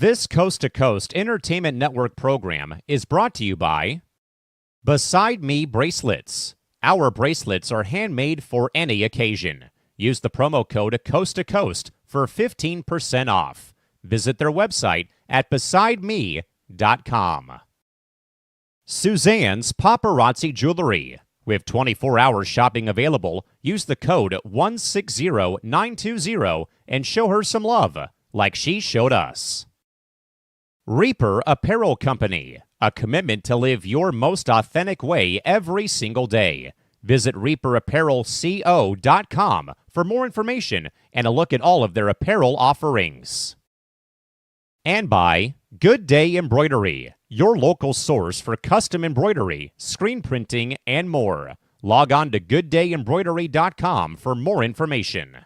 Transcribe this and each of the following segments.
This Coast to Coast Entertainment Network program is brought to you by Beside Me Bracelets. Our bracelets are handmade for any occasion. Use the promo code Coast to Coast for 15% off. Visit their website at besideme.com. Suzanne's Paparazzi Jewelry. With 24-hour shopping available, use the code 160920 and show her some love, like she showed us. Reaper Apparel Company, a commitment to live your most authentic way every single day. Visit reaperapparelco.com for more information and a look at all of their apparel offerings. And by Good Day Embroidery, your local source for custom embroidery, screen printing, and more. Log on to gooddayembroidery.com for more information.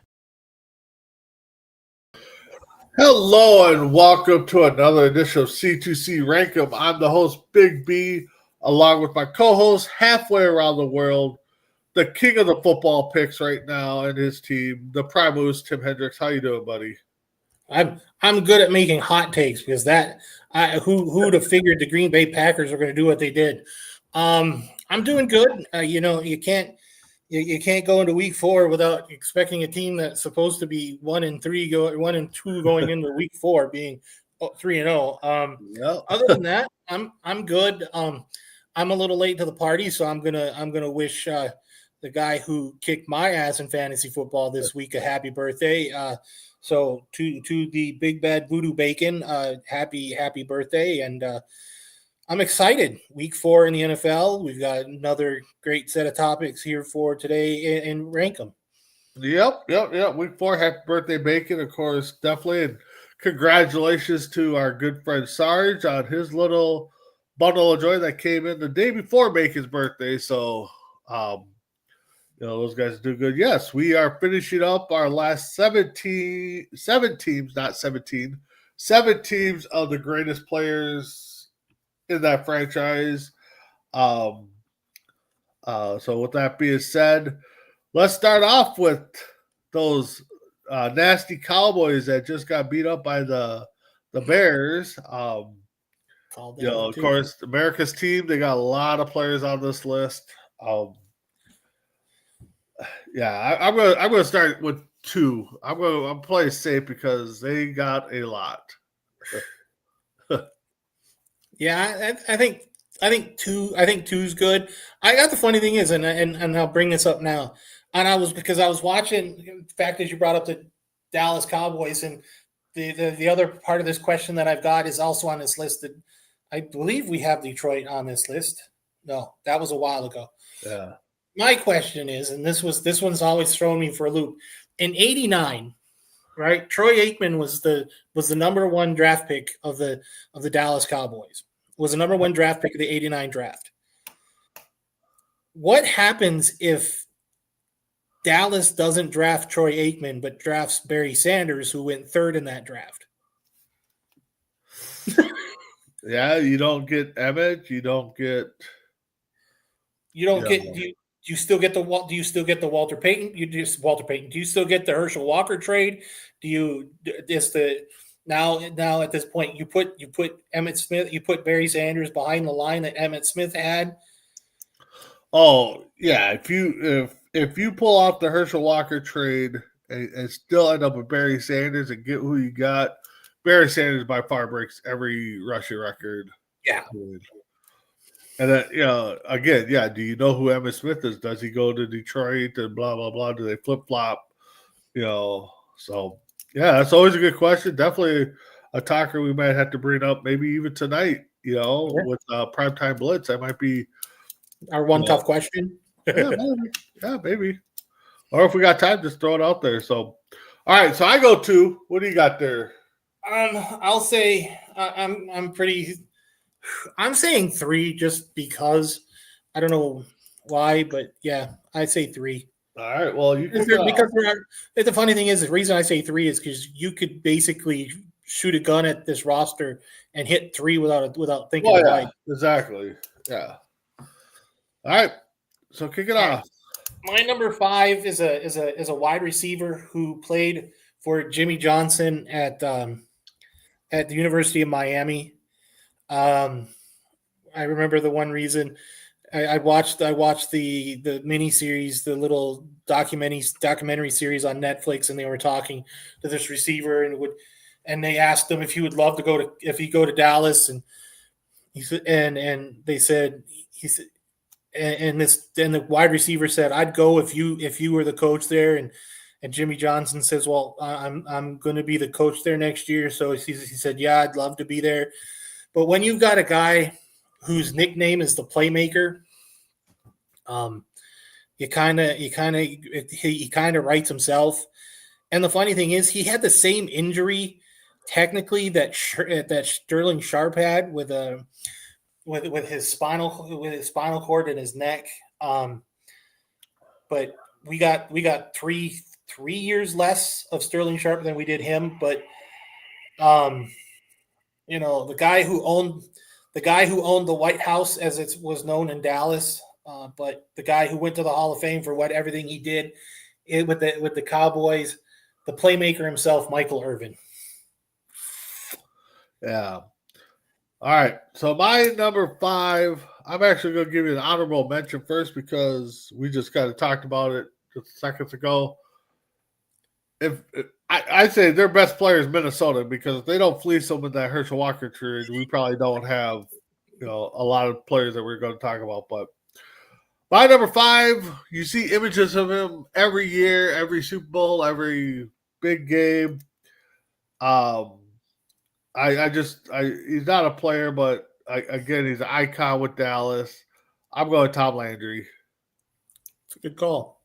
Hello and welcome to another edition of C2C Rank'Em. I'm the host, Big B, along with my co-host halfway around the world, the king of the football picks right now and his team, the Primus, Tim Hendricks. How you doing, buddy? I'm good at making hot takes because who would have figured the Green Bay Packers were going to do what they did. I'm doing good. You can't go into week 4 without expecting a team that's supposed to be 1-2 going into week 4 being 3-0. Other than that, I'm good. I'm a little late to the party, so I'm gonna wish the guy who kicked my ass in fantasy football this week a happy birthday. So to the big bad voodoo bacon, happy birthday, and I'm excited. Week 4 in the NFL. We've got another great set of topics here for today in Rank'Em. Yep. Week 4, happy birthday, bacon, of course, definitely. And congratulations to our good friend Sarge on his little bundle of joy that came in the day before Bacon's birthday. So, those guys do good. Yes, we are finishing up our last 7 teams of the greatest players in that franchise. So with that being said, let's start off with those nasty Cowboys that just got beat up by the Bears. Of course, America's team, they got a lot of players on this list. I'm gonna start with 2. I'm playing safe because they got a lot. Yeah, I think 2. I think 2's good. I got the funny thing is, and I'll bring this up now. And I was watching. The fact that you brought up the Dallas Cowboys, and the other part of this question that I've got is also on this list. That I believe we have Detroit on this list. No, that was a while ago. Yeah. My question is, and this one's always thrown me for a loop. In '89, right? Troy Aikman was the number 1 draft pick of the Dallas Cowboys. Was the number 1 draft pick of the '89 draft. What happens if Dallas doesn't draft Troy Aikman but drafts Barry Sanders, who went 3rd in that draft? Yeah, you don't get Emmett. Do you still get the Walter Payton? Walter Payton. Do you still get the Herschel Walker trade? Now at this point you put Emmitt Smith, you put Barry Sanders behind the line that Emmitt Smith had? Oh yeah, if you pull off the Herschel Walker trade and still end up with Barry Sanders and get who you got, Barry Sanders by far breaks every rushing record. Yeah. And then, again, do you know who Emmitt Smith is? Does he go to Detroit and blah, blah, blah? Do they flip-flop? So, that's always a good question. Definitely a talker we might have to bring up maybe even tonight, with Primetime Blitz. That might be our one tough question. Maybe. Or if we got time, just throw it out there. So, all right, so I go 2. What do you got there? I'll say I'm saying 3 just because I don't know why, but yeah, I say 3. All right. Well, because the funny thing is, the reason I say 3 is because you could basically shoot a gun at this roster and hit 3 without thinking about it. Exactly. Yeah. All right. So kick it off. My number 5 is a wide receiver who played for Jimmy Johnson at at the University of Miami. I remember the one reason I watched the mini series, the little documentary series on Netflix, and they were talking to this receiver and they asked him if he would love to go to Dallas, and he said, and they said he said and the wide receiver said, "I'd go if you were the coach there." And Jimmy Johnson says, "Well, I'm going to be the coach there next year." So he said, "Yeah, I'd love to be there." But when you've got a guy whose nickname is the playmaker, he kind of writes himself. And the funny thing is, he had the same injury technically that Sterling Sharp had with his spinal cord in his neck. But we got 3 years less of Sterling Sharp than we did him. But the guy who owned the White House, as it was known in Dallas, but the guy who went to the Hall of Fame for everything he did with the Cowboys, the playmaker himself, Michael Irvin. Yeah. All right. So my number 5, I'm actually going to give you an honorable mention first because we just kind of talked about it just seconds ago. I say their best player is Minnesota, because if they don't fleece them in that Herschel Walker trade, we probably don't have a lot of players that we're going to talk about. But my number 5, you see images of him every year, every Super Bowl, every big game. He's not a player, but again, he's an icon with Dallas. I'm going Tom Landry. It's a good call.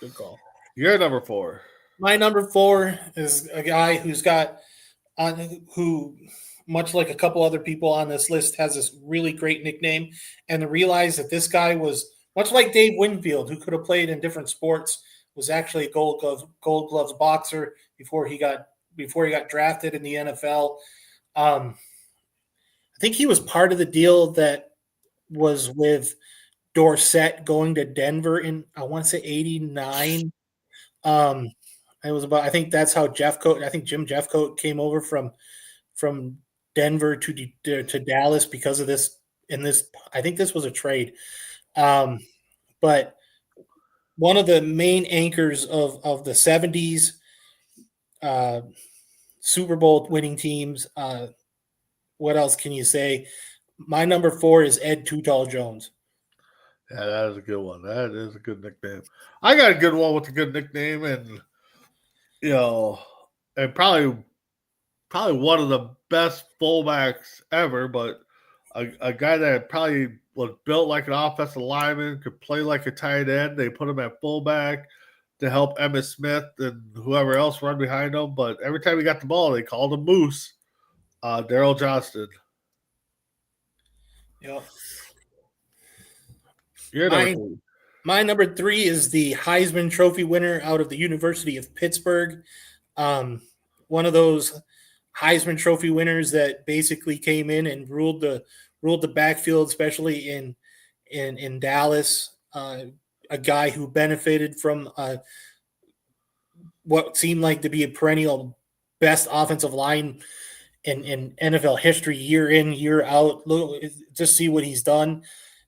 Good call. You're number 4. My number 4 is a guy who, much like a couple other people on this list, has this really great nickname. And to realize that this guy was, much like Dave Winfield, who could have played in different sports, was actually a Gold Gloves boxer before he got drafted in the NFL. I think he was part of the deal that was with Dorsett going to Denver in, I want to say, 89. It was about, I think that's how Jim Jeffcoat came over from Denver to Dallas because of this. I think this was a trade. But one of the main anchors of the 70s Super Bowl winning teams. What else can you say? My number 4 is Ed Too Tall Jones. Yeah, that is a good one. That is a good nickname. I got a good one with a good nickname, and and probably one of the best fullbacks ever, but a guy that probably was built like an offensive lineman, could play like a tight end. They put him at fullback to help Emmitt Smith and whoever else run behind him. But every time he got the ball, they called him Moose. Daryl Johnston. Yep. My number 3 is the Heisman Trophy winner out of the University of Pittsburgh. One of those Heisman Trophy winners that basically came in and ruled the backfield, especially in Dallas. A guy who benefited from what seemed like to be a perennial best offensive line in NFL history, year in, year out. Just see what he's done.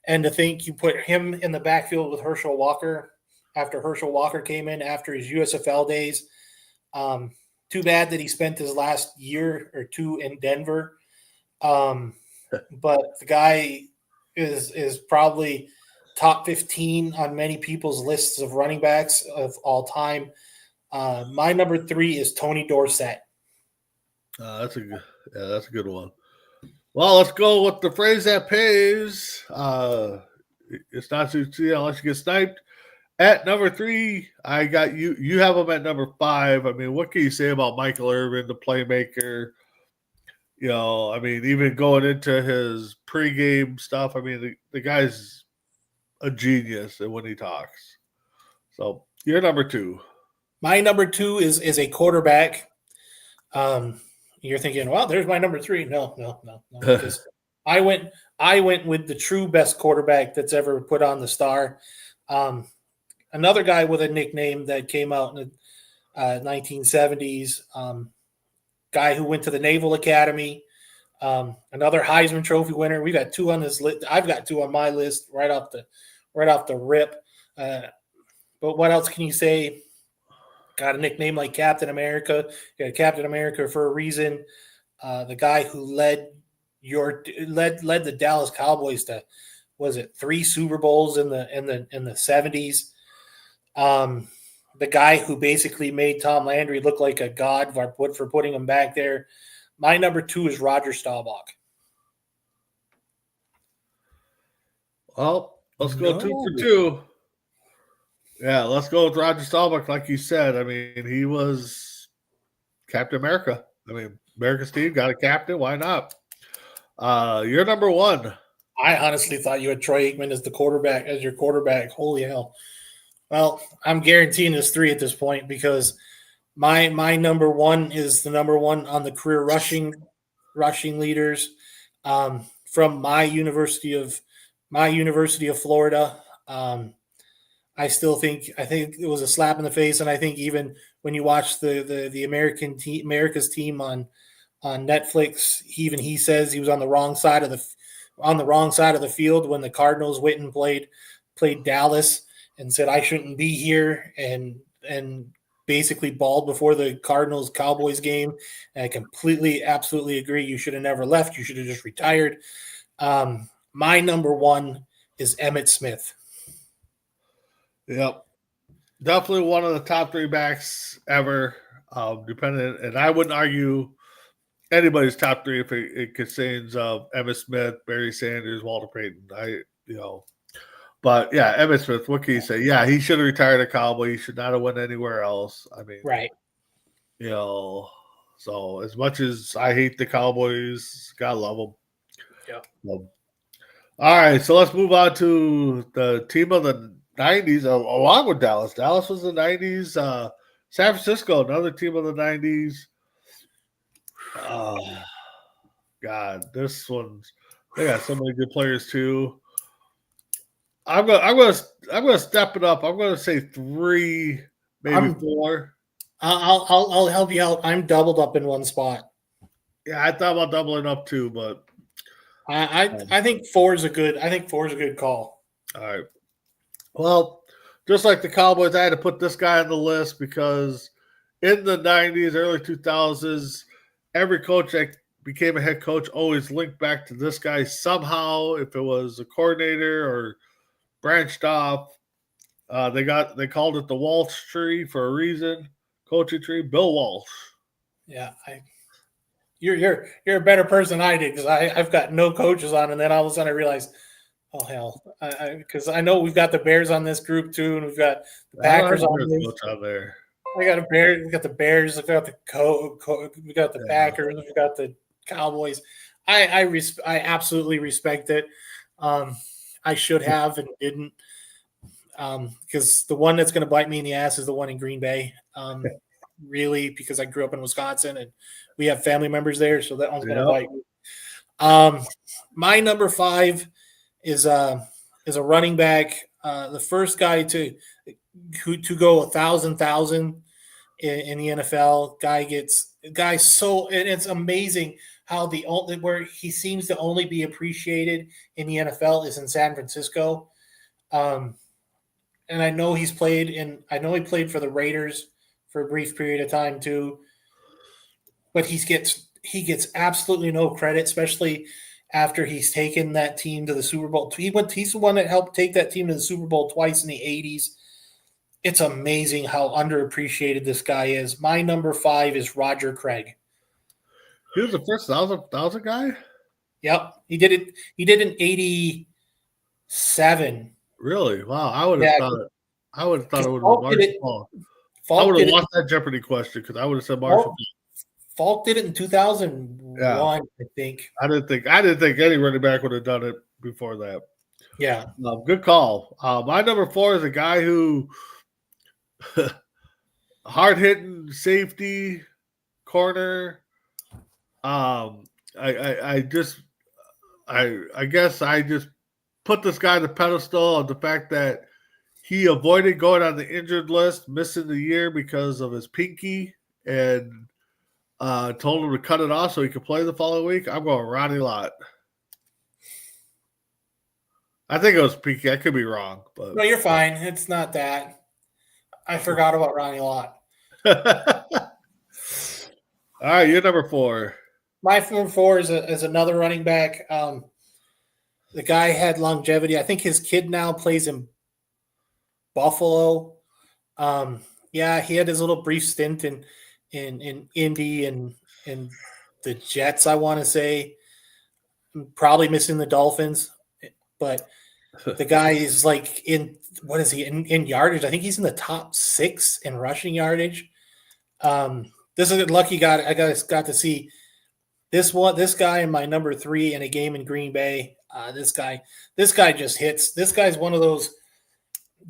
And to think you put him in the backfield with Herschel Walker after Herschel Walker came in after his USFL days. Too bad that he spent his last year or two in Denver. But the guy is probably top 15 on many people's lists of running backs of all time. My number 3 is Tony Dorsett. That's a good one. Well, let's go with the phrase that pays. It's not C2C unless you get sniped. At number 3, I got you. You have him at number 5. I mean, what can you say about Michael Irvin, the playmaker? Even going into his pregame stuff, the guy's a genius when he talks. So you're number 2. My number 2 is a quarterback. You're thinking, well, there's my number 3. No. Because I went with the true best quarterback that's ever put on the star. Another guy with a nickname that came out in the 1970s. guy who went to the Naval Academy, another Heisman Trophy winner. We got 2 on this list. I've got 2 on my list right off the rip. But what else can you say? Got a nickname like Captain America. You got Captain America for a reason. The guy who led the Dallas Cowboys to, was it 3 Super Bowls in the 70s? The guy who basically made Tom Landry look like a god for putting him back there. My number 2 is Roger Staubach. Well, let's go 2 for 2. Yeah, let's go with Roger Staubach. Like you said, I mean, he was Captain America. I mean, America's team got a captain. Why not? You're number 1. I honestly thought you had Troy Aikman as your quarterback. Holy hell. Well, I'm guaranteeing there's 3 at this point because my number 1 is the number 1 on the career rushing leaders from my University of Florida. I think it was a slap in the face, and I think even when you watch the America's team on Netflix, he says he was on the wrong side of the field when the Cardinals went and played Dallas and said I shouldn't be here and basically bawled before the Cardinals Cowboys game. And I absolutely agree. You should have never left. You should have just retired. My number 1 is Emmitt Smith. Yep. Definitely one of the top 3 backs ever. And I wouldn't argue anybody's top 3 if it contains Emmitt Smith, Barry Sanders, Walter Payton. But yeah, Emmitt Smith, what can you say? Yeah, he should have retired a Cowboy. He should not have went anywhere else. I mean, right. So as much as I hate the Cowboys, gotta love them. Yeah. All right, so let's move on to the team of the 90s, along with Dallas. Dallas was the 90s. San Francisco, another team of the 90s. Oh, God, this one's they got so many good players too. I'm gonna step it up. I'm gonna say 3, maybe 4. I'll help you out. I'm doubled up in one spot. Yeah, I thought about doubling up too, but I think 4 is a good call. All right. Well, just like the Cowboys, I had to put this guy on the list because in the 90s, early 2000s, every coach that became a head coach always linked back to this guy somehow. If it was a coordinator or branched off, they called it the Walsh tree for a reason. Coaching tree, Bill Walsh. Yeah, you're a better person than I did because I've got no coaches on, and then all of a sudden I realized, oh hell, because I know we've got the Bears on this group too, and we've got the Packers on there. We got we got the Bears, we got the we got the Packers, we got the Cowboys. I absolutely respect it. I should have and didn't, because the one that's going to bite me in the ass is the one in Green Bay. Really, because I grew up in Wisconsin and we have family members there, so that one's going to bite me. My number 5 is a running back, the first guy to go 1,000 in the NFL. And it's amazing how where he seems to only be appreciated in the NFL is in San Francisco. And I know he played for the Raiders for a brief period of time too, but he gets absolutely no credit, especially after he's taken that team to the Super Bowl. He's the one that helped take that team to the Super Bowl twice in the 80s. It's amazing how underappreciated this guy is. My number 5 is Roger Craig. He was the first 1,000 guy? Yep. He did it in 87. Really? Wow. I would have thought it would have been Marshall. I would have lost that Jeopardy question because I would have said Marshall. Falk did it in 2001, I think. I didn't think any running back would have done it before that. Yeah. Good call. My number 4 is a guy who hard-hitting safety corner. I guess I just put this guy on the pedestal of the fact that he avoided going on the injured list, missing the year because of his pinky, and told him to cut it off so he could play the following week. I'm going Ronnie Lott. I think it was Peaky. I could be wrong, but No, you're fine. It's not that. I forgot about Ronnie Lott. All right, you're number 4. My number 4 is another running back. The guy had longevity. I think his kid now plays in Buffalo. Yeah, he had his little brief stint in Indy and the Jets, I want to say. Probably missing the Dolphins. But the guy is like in what is he in yardage? I think he's in the top 6 in rushing yardage. This is a lucky guy. I got to see this guy in my number 3 in a game in Green Bay. This guy just hits. This guy's one of those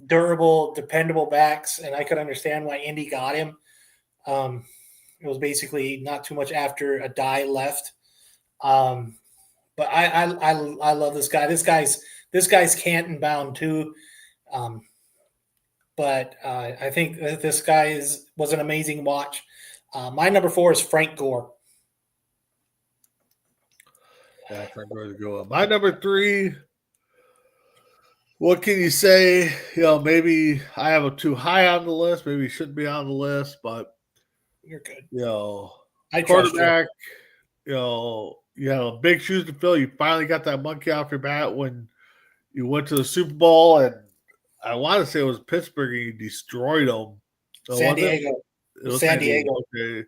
durable, dependable backs, and I could understand why Indy got him. It was basically not too much after a die left. But I love this guy. This guy's Canton bound too. But I think this guy was an amazing watch. My number 4 is Frank Gore. Yeah, Frank Gore's a good one. My number 3. What can you say? Maybe I have him too high on the list. Maybe he shouldn't be on the list, but you're good. I quarterback. You have big shoes to fill. You finally got that monkey off your back when you went to the Super Bowl, and I want to say it was Pittsburgh, and you destroyed them. San Diego. It was San Diego. Okay.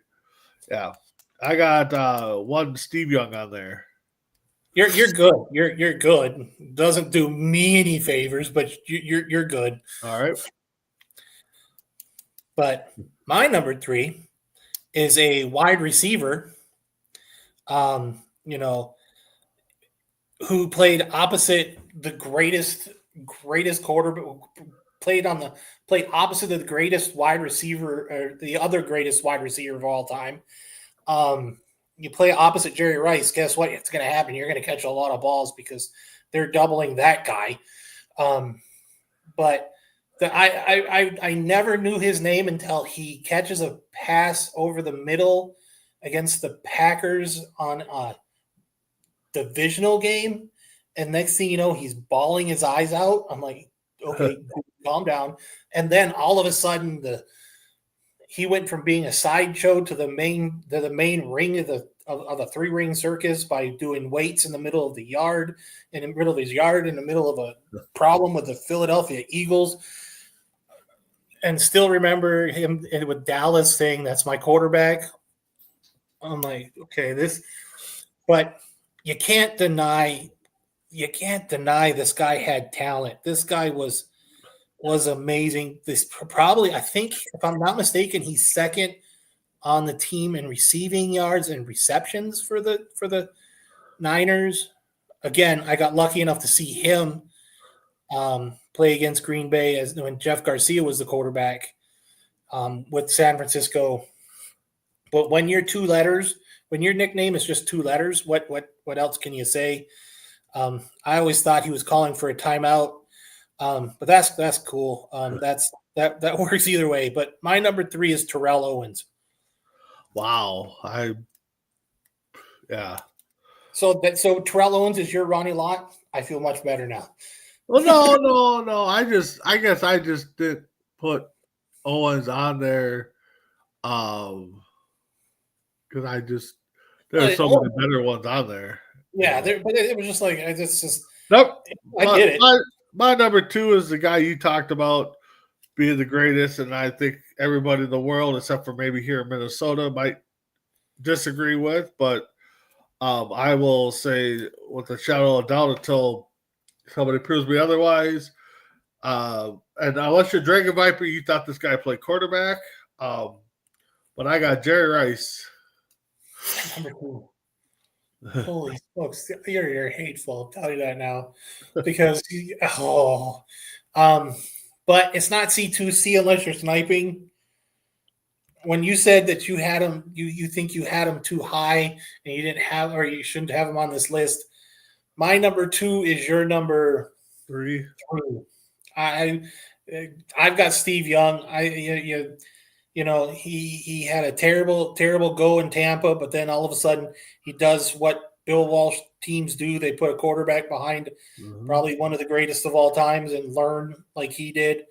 Yeah. I got one Steve Young on there. You're good. You're good. Doesn't do me any favors, but you're good. All right. But my number 3 is a wide receiver. Who played opposite the greatest quarterback, played opposite of the greatest wide receiver, or the other greatest wide receiver of all time. You play opposite Jerry Rice, guess what? It's going to happen. You're going to catch a lot of balls because they're doubling that guy. But I never knew his name until he catches a pass over the middle against the Packers on a divisional game. And next thing you know, he's bawling his eyes out. I'm like, okay, calm down. And then all of a sudden, he went from being a sideshow to the main ring of the 3-ring circus by doing weights in the middle of the yard, in the middle of his yard, in the middle of a problem with the Philadelphia Eagles. And still remember him with Dallas saying, "That's my quarterback." I'm like, okay, but you can't deny this guy had talent. This guy was amazing. This probably, I think, if I'm not mistaken, he's second on the team in receiving yards and receptions for the Niners. Again, I got lucky enough to see him play against Green Bay when Jeff Garcia was the quarterback with San Francisco. But when you're 2 letters, when your nickname is just 2 letters, what else can you say? I always thought he was calling for a timeout, but that's cool. That works either way. But my number 3 is Terrell Owens. Wow, yeah. So Terrell Owens is your Ronnie Lott. I feel much better now. Well, no. I guess I just didn't put Owens on there, because there's so many better ones on there. Yeah, but it was just like it's just. Nope. I get it. My number 2 is the guy you talked about being the greatest, and I think everybody in the world, except for maybe here in Minnesota, might disagree with. But I will say, with a shadow of doubt, until somebody proves me otherwise. And unless you're Dragon Viper, you thought this guy played quarterback. But I got Jerry Rice. Number 2. Holy smokes, you're hateful. I'll tell you that now, because but it's not C2C unless you're sniping. When you said that you had him, you think you had him too high and you didn't have, or you shouldn't have him on this list. My number 2 is your number 3. I've got Steve Young. he had a terrible go in Tampa, but then all of a sudden he does what Bill Walsh teams do. They put a quarterback behind probably one of the greatest of all times and learn like he did.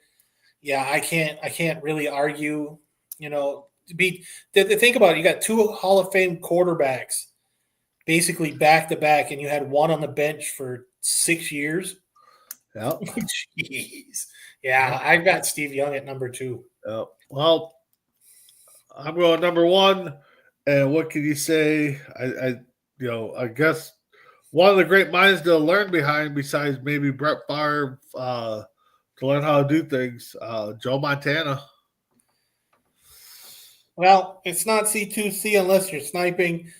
Yeah, I can't really argue. Think about it. You got two Hall of Fame quarterbacks basically back to back, and you had one on the bench for 6 years. Yeah. Jeez. Yeah, I've got Steve Young at number 2. Yeah. Well, I'm going number 1, and what can you say? I guess one of the great minds to learn behind, besides maybe Brett Favre, to learn how to do things, Joe Montana. Well, it's not C2C unless you're sniping.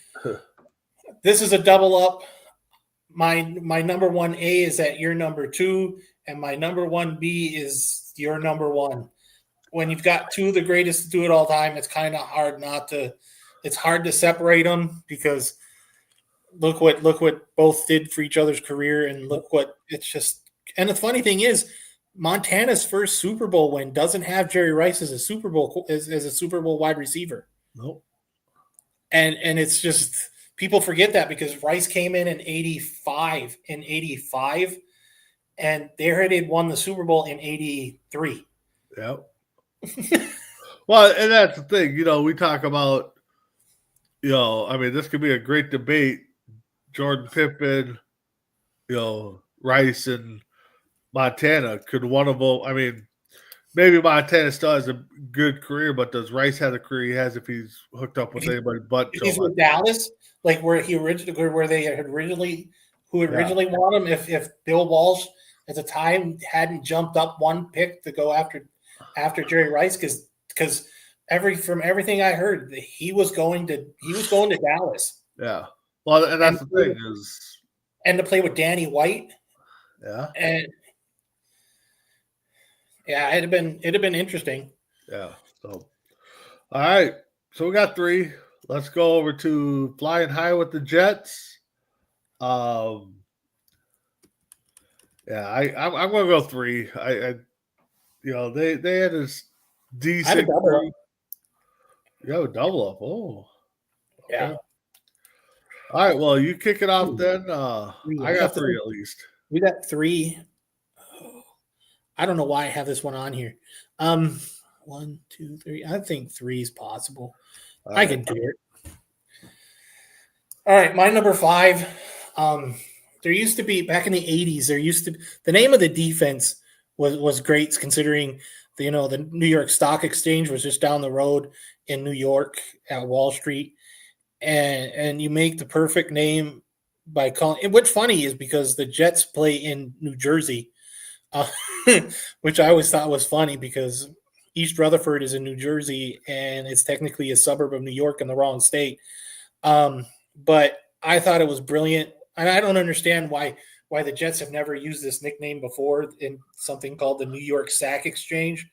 This is a double up. My number 1A is at your number 2, and my number 1B is your number 1. When you've got two of the greatest to do it all time, it's kind of hard it's hard to separate them, because look what both did for each other's career, and look what it's just. And the funny thing is, Montana's first Super Bowl win doesn't have Jerry Rice as a Super Bowl wide receiver. Nope. And it's just, people forget that because Rice came in 85, and they already had won the Super Bowl in 83. Yep. Well, and that's the thing, we talk about, this could be a great debate. Jordan, Pippen, Rice, and Montana. Could one of them, maybe Montana still has a good career, but does Rice have the career he has if he's hooked up with anybody but Joe He's with Dallas, like where they had originally won him. If Bill Walsh at the time hadn't jumped up one pick to go after Jerry Rice, because from everything I heard, he was going to Dallas. Yeah. Well, and that's the thing is, and to play with Danny White. Yeah. And yeah, it'd have been interesting. Yeah. So, all right. So we got 3. Let's go over to flying high with the Jets. Yeah, I'm going to go 3. They had this decent. You have a double up. Oh. Okay. Yeah. All right. Well, you kick it off then. I got 3 at least. We got 3. I don't know why I have this one on here. 1, 2, 3. I think 3 is possible. I can do it. All right, my number 5. There used to be, back in the 80s, the name of the defense was great, considering the New York Stock Exchange was just down the road in New York at Wall Street, and you make the perfect name by calling it. What's funny is because the Jets play in New Jersey, which I always thought was funny because East Rutherford is in New Jersey and it's technically a suburb of New York in the wrong state. But I thought it was brilliant, and I don't understand why the Jets have never used this nickname before in something called the New York Sack Exchange.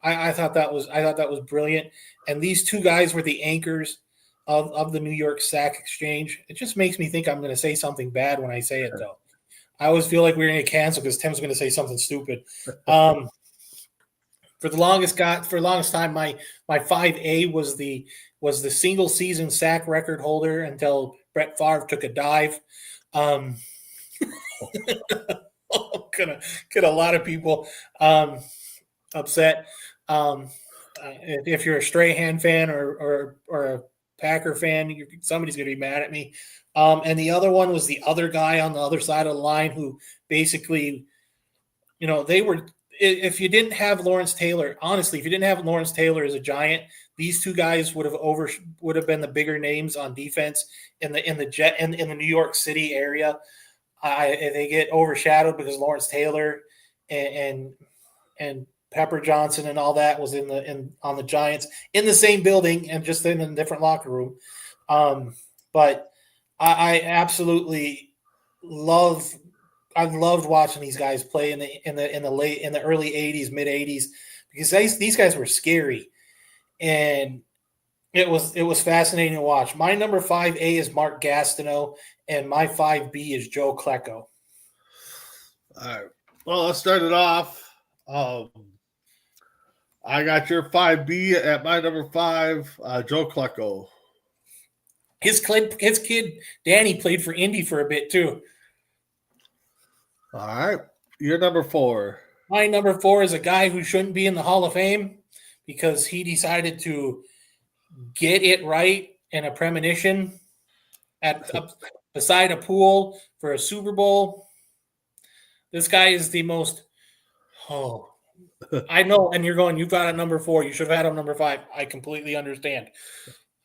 I thought that was brilliant, and these two guys were the anchors of the New York Sack Exchange. It just makes me think I'm going to say something bad when I say it, though. I always feel like we're going to get canceled because Tim's going to say something stupid. For the longest time, my 5A was the single season sack record holder until Brett Favre took a dive. Gonna get a lot of people upset. If you're a Strahan fan or a Packer fan, somebody's going to be mad at me. And the other one was the other guy on the other side of the line who basically, they were. If you didn't have Lawrence Taylor, honestly, if you didn't have Lawrence Taylor as a Giant, these two guys would have been the bigger names on defense in the New York City area. They get overshadowed because Lawrence Taylor and Pepper Johnson and all that was on the Giants in the same building and just in a different locker room. But I absolutely loved watching these guys play in the early 80s, mid 80s, because these guys were scary, and it was fascinating to watch. My number 5A is Mark Gastineau, and my 5B is Joe Klecko. All right. Well, let's start it off. I got your 5B at my number 5, Joe Klecko. His kid Danny played for Indy for a bit too. All right. Your number 4. My number 4 is a guy who shouldn't be in the Hall of Fame because he decided to get it right in a premonition beside a pool for a Super Bowl. This guy is the most. Oh, I know. And you're going, you've got a number 4. You should have had a number 5. I completely understand.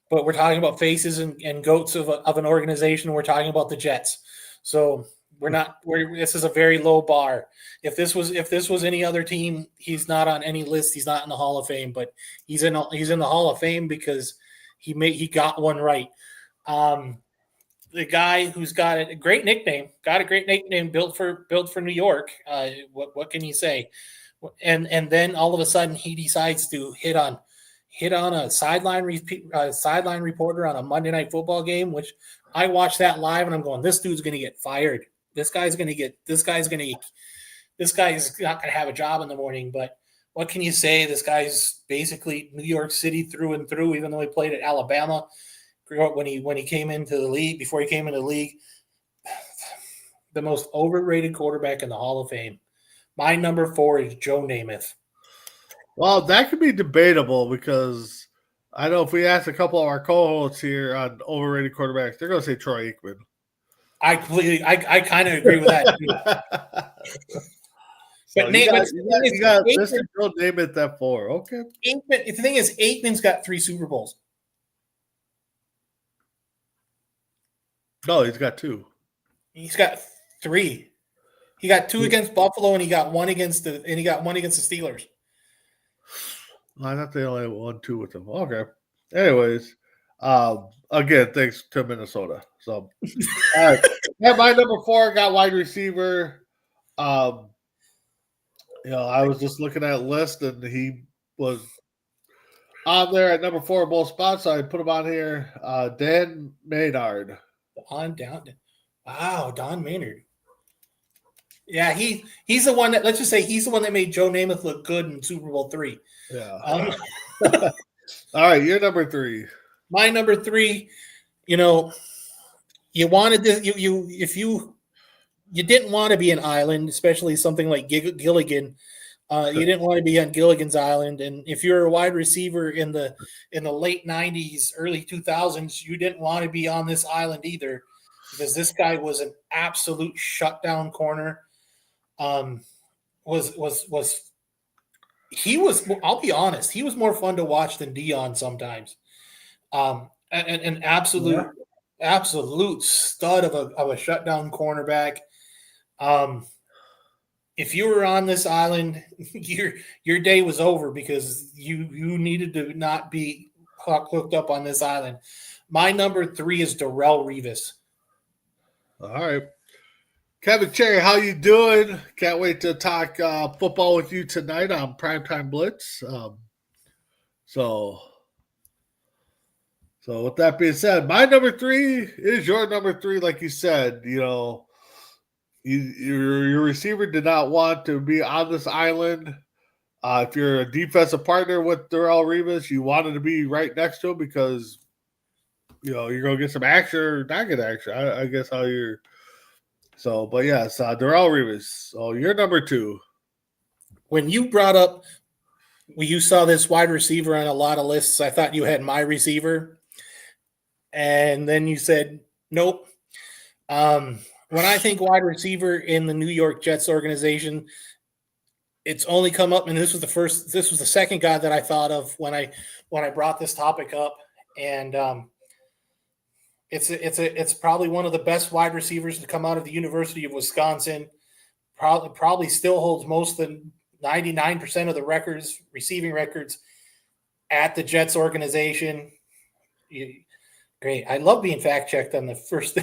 But we're talking about faces and goats of an organization. We're talking about the Jets. So this is a very low bar. If this was any other team, he's not on any list. He's not in the Hall of Fame, but he's in the Hall of Fame because he got one right. The guy who's got a great nickname, built for New York. What can you say? And then all of a sudden he decides to hit on a sideline reporter on a Monday Night Football game, which I watched that live and I'm going, this dude's going to get fired. This guy's not going to have a job in the morning. But what can you say? This guy's basically New York City through and through, even though he played at Alabama when he came into the league. Before he came into the league, the most overrated quarterback in the Hall of Fame. My number 4 is Joe Namath. Well, that could be debatable because I know if we ask a couple of our co-hosts here on overrated quarterbacks, they're going to say Troy Aikman. I kind of agree with that too. So but you got Mr. Joe Namath at 4. Okay. Aikman, the thing is, Aikman's got 3 Super Bowls. No, he's got 2. He's got 3. He got 2 against Buffalo, and he got one against the Steelers. I thought they only won 2 with them. Okay. Anyways, again, thanks to Minnesota. So, all right. At my number 4, got wide receiver. I was just looking at a list, and he was on there at number 4 in both spots. So I put him on here. Dan Maynard. Wow, Don Maynard. Yeah, he's the one that, let's just say he's the one that made Joe Namath look good in Super Bowl 3. Yeah. All right, you're number 3. My number 3, you wanted this, if you didn't want to be an island, especially something like Gilligan. You didn't want to be on Gilligan's Island, and if you're a wide receiver in the late 90s, early 2000s, you didn't want to be on this island either, because this guy was an absolute shutdown corner. I'll be honest, he was more fun to watch than Dion sometimes. An absolute stud of a shutdown cornerback. If you were on this island, your day was over because you needed to not be hooked up on this island. My number 3 is Darrelle Revis. All right. Kevin Cherry, how you doing? Can't wait to talk football with you tonight on Primetime Blitz. So with that being said, my number 3 is your number 3, like you said. Your receiver did not want to be on this island. If you're a defensive partner with Darrelle Revis, you wanted to be right next to him because you're going to get some action or not get action. I guess how you're. So, but yes, Darrelle Revis. So you're number 2. When you brought up, you saw this wide receiver on a lot of lists, I thought you had my receiver. And then you said, nope. When I think wide receiver in the New York Jets organization, it's only come up, and this was the second guy that I thought of when I brought this topic up. And it's probably one of the best wide receivers to come out of the University of Wisconsin. Probably still holds most of the 99% of the receiving records at the Jets organization. Great. I love being fact checked on the first.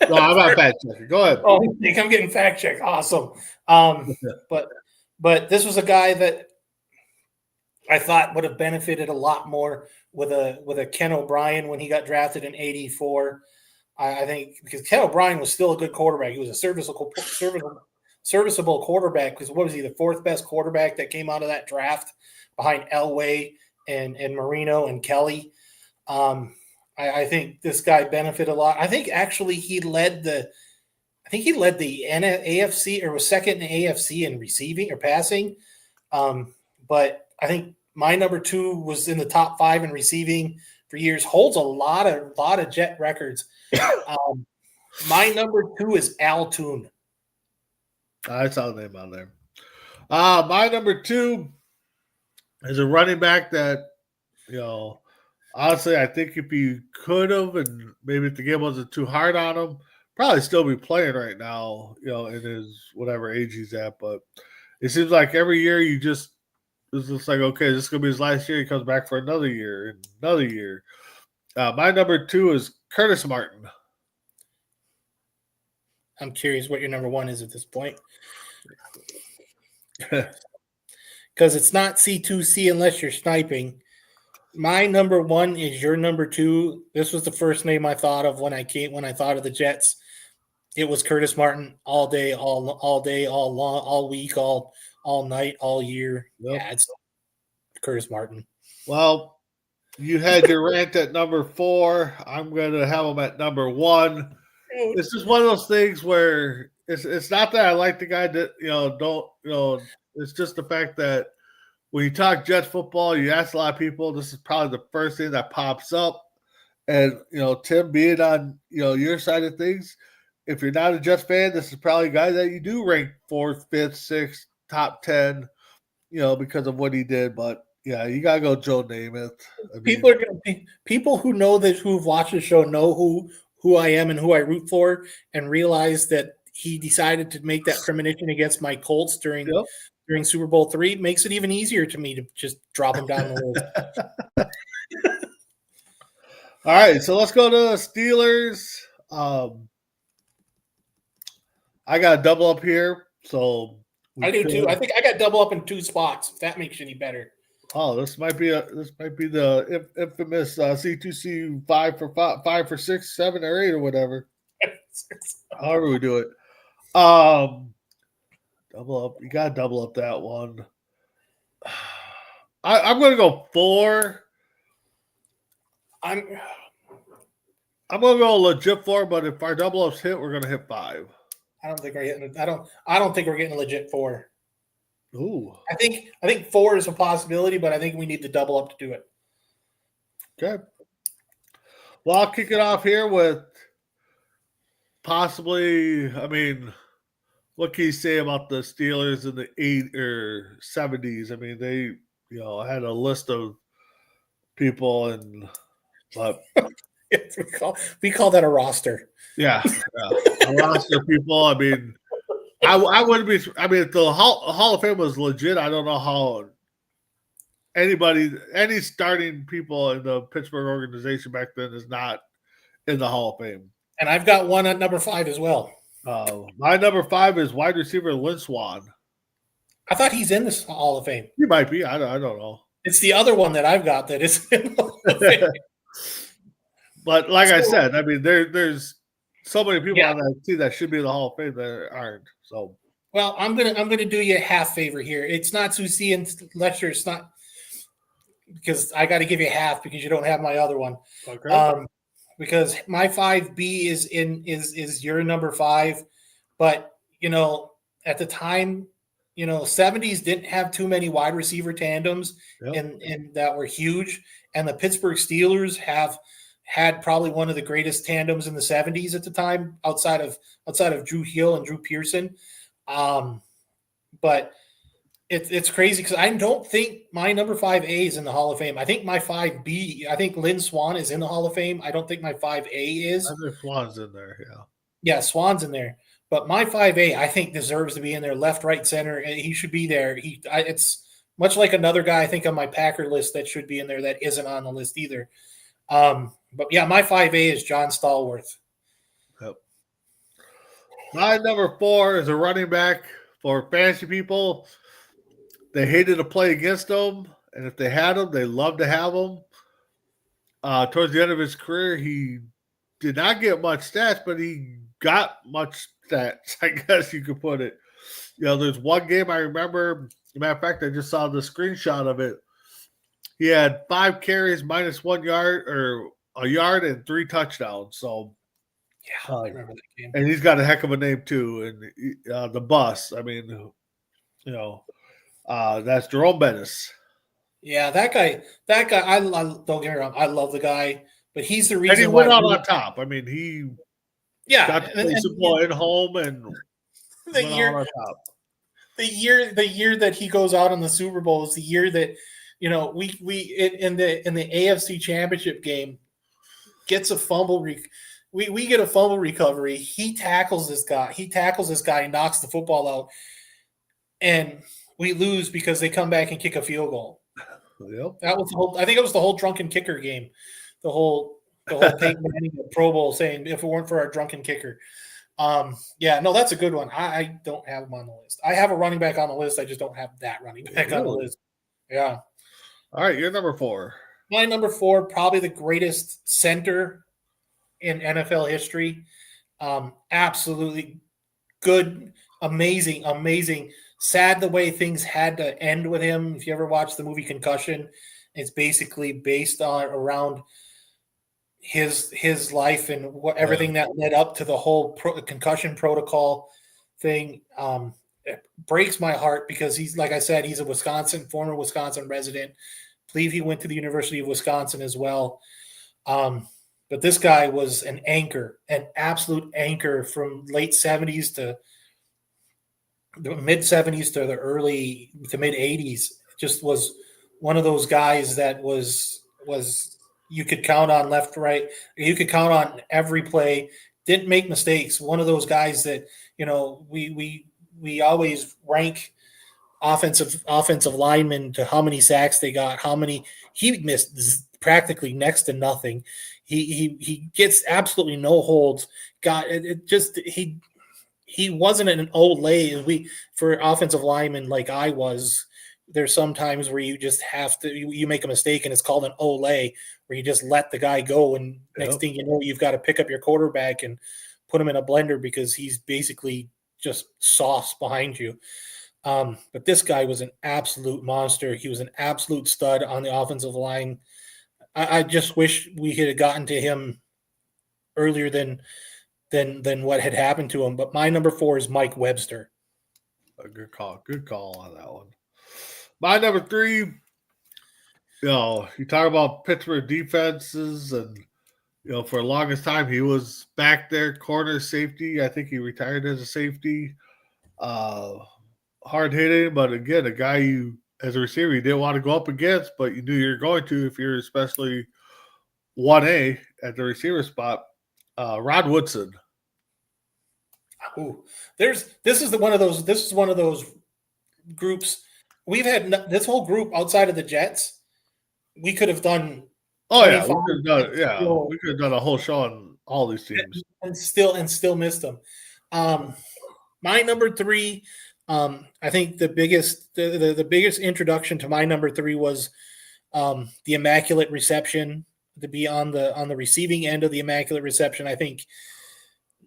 No, I'm not fact checking. Go ahead. Oh, I think I'm getting fact checked. Awesome. But this was a guy that I thought would have benefited a lot more with a Ken O'Brien when he got drafted in '84. I think because Ken O'Brien was still a good quarterback. He was a serviceable quarterback, because what was he, the fourth best quarterback that came out of that draft behind Elway and Marino and Kelly. I think this guy benefited a lot. I think actually he led the AFC, or was second in the AFC in receiving or passing. But I think my number 2 was in the top 5 in receiving for years. Holds a lot of Jet records. My number 2 is Al Toon. I saw the name on there. My number 2 is a running back that, honestly, I think if he could have, and maybe if the game wasn't too hard on him, probably still be playing right now, in his whatever age he's at. But it seems like every year it's just like, okay, this is going to be his last year. He comes back for another year and another year. My number 2 is Curtis Martin. I'm curious what your number 1 is at this point. Because it's not C2C unless you're sniping. My number 1 is your number 2. This was the first name I thought of when I thought of the Jets. It was Curtis Martin all day, all week, all night, all year. Yep. Yeah, it's Curtis Martin. Well, you had your rant at number 4. I'm going to have him at number 1. It's just one of those things where it's not that I like the guy that, it's just the fact that when you talk Jets football, you ask a lot of people, this is probably the first thing that pops up. And, Tim, being on, your side of things, if you're not a Jets fan, this is probably a guy that you do rank 4th, 5th, 6th, top 10, because of what he did. But, yeah, you got to go Joe Namath. People who know this, who've watched the show, know who I am and who I root for, and realize that he decided to make that premonition against my Colts during Super Bowl III. Makes it even easier to me to just drop him down the list. All right, so let's go to the Steelers. I got a double up here, so I do too. I think I got double up in 2 spots. If that makes you any better. Oh, this might be the infamous C2C 5 for 6, 7, or 8 or whatever. However we do it. Double up. You got to double up that one. I'm going to go 4. I'm going to go legit 4, but if our double ups hit, we're going to hit 5. I don't think we're hitting. I don't think we're getting a legit 4. Ooh. I think 4 is a possibility, but I think we need to double up to do it. Okay. Well, I'll kick it off here with possibly, what can you say about the Steelers in the 8 or 70s? They, had a list of people, but we call that a roster. Yeah. A roster of people. I wouldn't be. If the Hall of Fame was legit, I don't know how any starting people in the Pittsburgh organization back then is not in the Hall of Fame. And I've got one at number 5 as well. My number 5 is wide receiver Lynn Swann. I thought he's in this Hall of Fame. He might be. I don't know. It's the other one that I've got that is in the Hall of Fame. But like I said, there's so many people on that team that should be in the Hall of Fame that aren't. So, well, I'm gonna do you a half favor here. It's not Susie and Lecture. It's not, because I got to give you a half because you don't have my other one. Okay. Because my 5B is your number 5, but at the time, 70s didn't have too many wide receiver tandems, and that were huge, and the Pittsburgh Steelers have had probably one of the greatest tandems in the 70s at the time, outside of Drew Hill and Drew Pearson. But it's crazy because I don't think my number 5A is in the Hall of Fame. I think my 5B, I think Lynn Swann is in the Hall of Fame. I don't think my 5A is. I think Swann's in there, yeah. Yeah, Swann's in there. But my 5A, I think, deserves to be in there, left, right, center. He should be there. It's much like another guy I think on my Packer list that should be in there that isn't on the list either. But yeah, my 5A is John Stallworth. Yep. My number 4 is a running back for fantasy people. They hated to play against him, and if they had him, they loved to have him. Towards the end of his career, he did not get much stats, but he got much stats, I guess you could put it. there's one game I remember. Matter of fact, I just saw the screenshot of it. He had 5 carries, minus 1 yard, or a yard, and 3 touchdowns. So, Yeah, I remember that game. And he's got a heck of a name too. And the bus. I mean, that's Jerome Bettis. Yeah, that guy. I don't get me wrong. I love the guy, but he's the reason And he went out on top. I mean, he got to play football at home and the year out on top. The year that he goes out in the Super Bowl is the year that we in the AFC Championship game gets a fumble. We get a fumble recovery. He tackles this guy. And knocks the football out, and we lose because they come back and kick a field goal. Yep. That was the whole. I think it was the whole drunken kicker game. The whole Peyton Manning Pro Bowl saying if it weren't for our drunken kicker. That's a good one. I don't have him on the list. I have a running back on the list. I just don't have that running back on the list. Yeah. All right, you're number 4. My number 4, probably the greatest center in NFL history. Absolutely good, amazing. Sad the way things had to end with him. If you ever watch the movie Concussion, it's basically based around his life and everything that led up to the whole concussion protocol thing. It breaks my heart because he's, like I said, he's a former Wisconsin resident. I believe he went to the University of Wisconsin as well. But this guy was an absolute anchor from late 70s to the mid 70s to the mid 80s. Just was one of those guys that was you could count on left, right. You could count on every play. Didn't make mistakes. One of those guys that we always rank offensive linemen to how many sacks they got, he missed practically next to nothing. He gets absolutely no holds. He wasn't an old lay. For offensive linemen like I was, there's some times where you just have to you make a mistake and it's called an ole, where you just let the guy go, and next thing you know, you've got to pick up your quarterback and put him in a blender because he's basically just sauce behind you. But this guy was an absolute monster. He was an absolute stud on the offensive line. I just wish we had gotten to him earlier than what had happened to him. But my number 4 is Mike Webster. A good call on that one. My number 3, you talk about Pittsburgh defenses, and for the longest time he was back there, corner safety. I think he retired as a safety. Hard hitting, but again, a guy you as a receiver you didn't want to go up against, but you knew you were going to if you're especially 1A at the receiver spot. Rod Woodson. Ooh, this is one of those groups. We've had this whole group outside of the Jets. We could have done. Oh yeah, we could have done a whole show on all these teams and still missed them. My number 3, I think the biggest introduction to my number 3 was the Immaculate Reception. To be on the receiving end of the Immaculate Reception, I think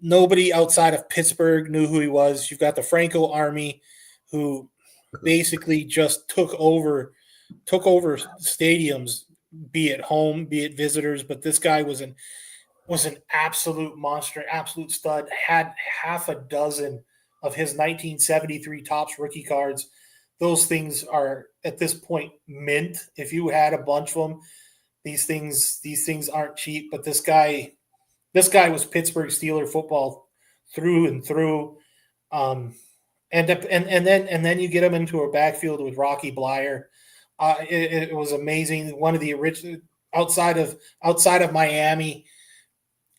nobody outside of Pittsburgh knew who he was. You've got the Franco Army, who basically just took over stadiums, be it home, be it visitors. But this guy was an absolute monster, absolute stud. Had half a dozen of his 1973 Topps rookie cards. Those things are at this point mint. If you had a bunch of them, these things aren't cheap. But this guy was Pittsburgh Steeler football through and through. And then you get him into a backfield with Rocky Blyer. It was amazing. One of the original outside of Miami,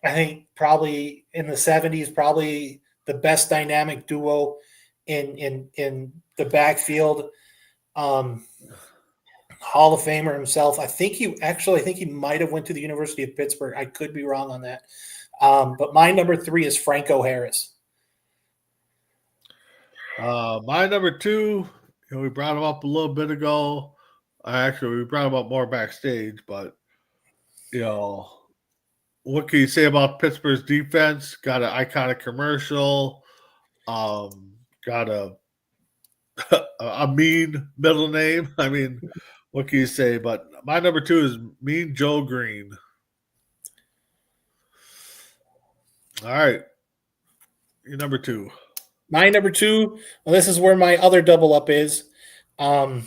I think probably in the 70s, probably the best dynamic duo in the backfield. Hall of Famer himself. I think he might have went to the University of Pittsburgh. I could be wrong on that. But my number 3 is Franco Harris. My number 2, we brought him up a little bit ago. Actually, we brought him up more backstage, but what can you say about Pittsburgh's defense? Got an iconic commercial. Got a a mean middle name. I mean, what can you say? But my number 2 is Mean Joe Green. All right. Your number 2. My number 2, well, this is where my other double up is. When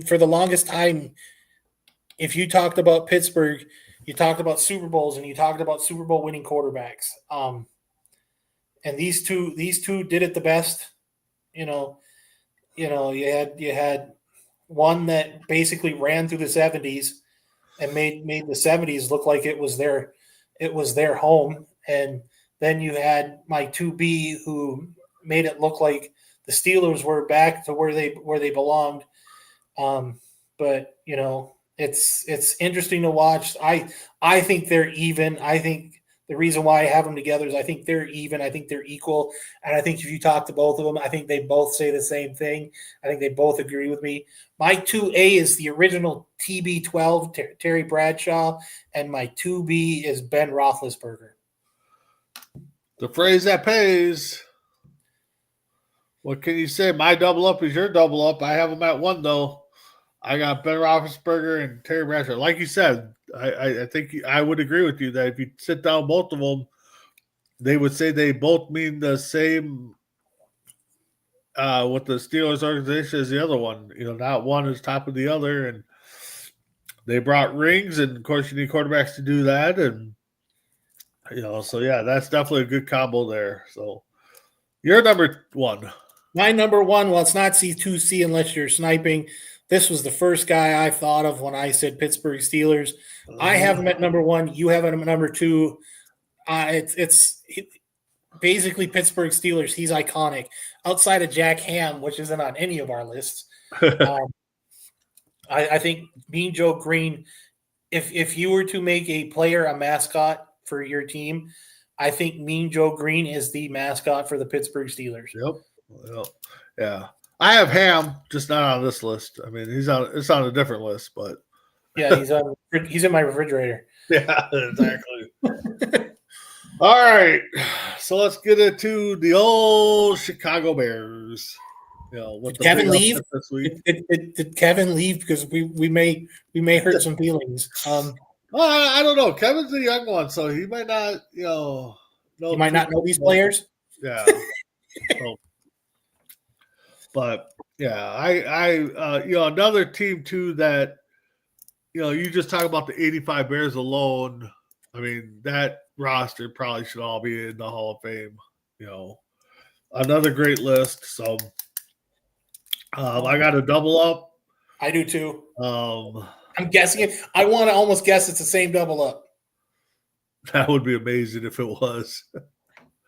for the longest time, if you talked about Pittsburgh, you talked about Super Bowls and you talked about Super Bowl winning quarterbacks. And these two did it the best. You had one that basically ran through the 70s and made the 70s look like it was their home. And then you had my 2B who made it look like the Steelers were back to where they belonged. But it's interesting to watch. I think they're even. I think the reason why I have them together is I think they're even. I think they're equal. And I think if you talk to both of them, I think they both say the same thing. I think they both agree with me. My 2A is the original TB12, Terry Bradshaw, and my 2B is Ben Roethlisberger. The phrase that pays. What can you say? My double up is your double up. I have them at 1, though. I got Ben Roethlisberger and Terry Bradshaw. Like you said, I think I would agree with you that if you sit down both of them, they would say they both mean the same with the Steelers organization as the other one. Not one is top of the other. And they brought rings, and, of course, you need quarterbacks to do that. And, so, yeah, that's definitely a good combo there. So, your number 1. My number 1, well, it's not C2C unless you're sniping. This was the first guy I thought of when I said Pittsburgh Steelers. I have him at number 1. You have him at number 2. It's basically Pittsburgh Steelers. He's iconic. Outside of Jack Ham, which isn't on any of our lists, I think Mean Joe Green, if you were to make a player a mascot for your team, I think Mean Joe Green is the mascot for the Pittsburgh Steelers. Yep. Yeah. I have Ham, just not on this list. I mean, it's on a different list, but yeah, he's in my refrigerator. Yeah, exactly. All right, so let's get into the old Chicago Bears. Did Kevin leave? Did Kevin leave because we may hurt some feelings? I don't know. Kevin's a young one, so he might not. He might not know these players. Yeah. But yeah, I another team too that you just talk about the 85 Bears alone. I mean, that roster probably should all be in the Hall of Fame. Another great list. So I got a double up. I do too. I'm guessing it. I want to almost guess it's the same double up. That would be amazing if it was.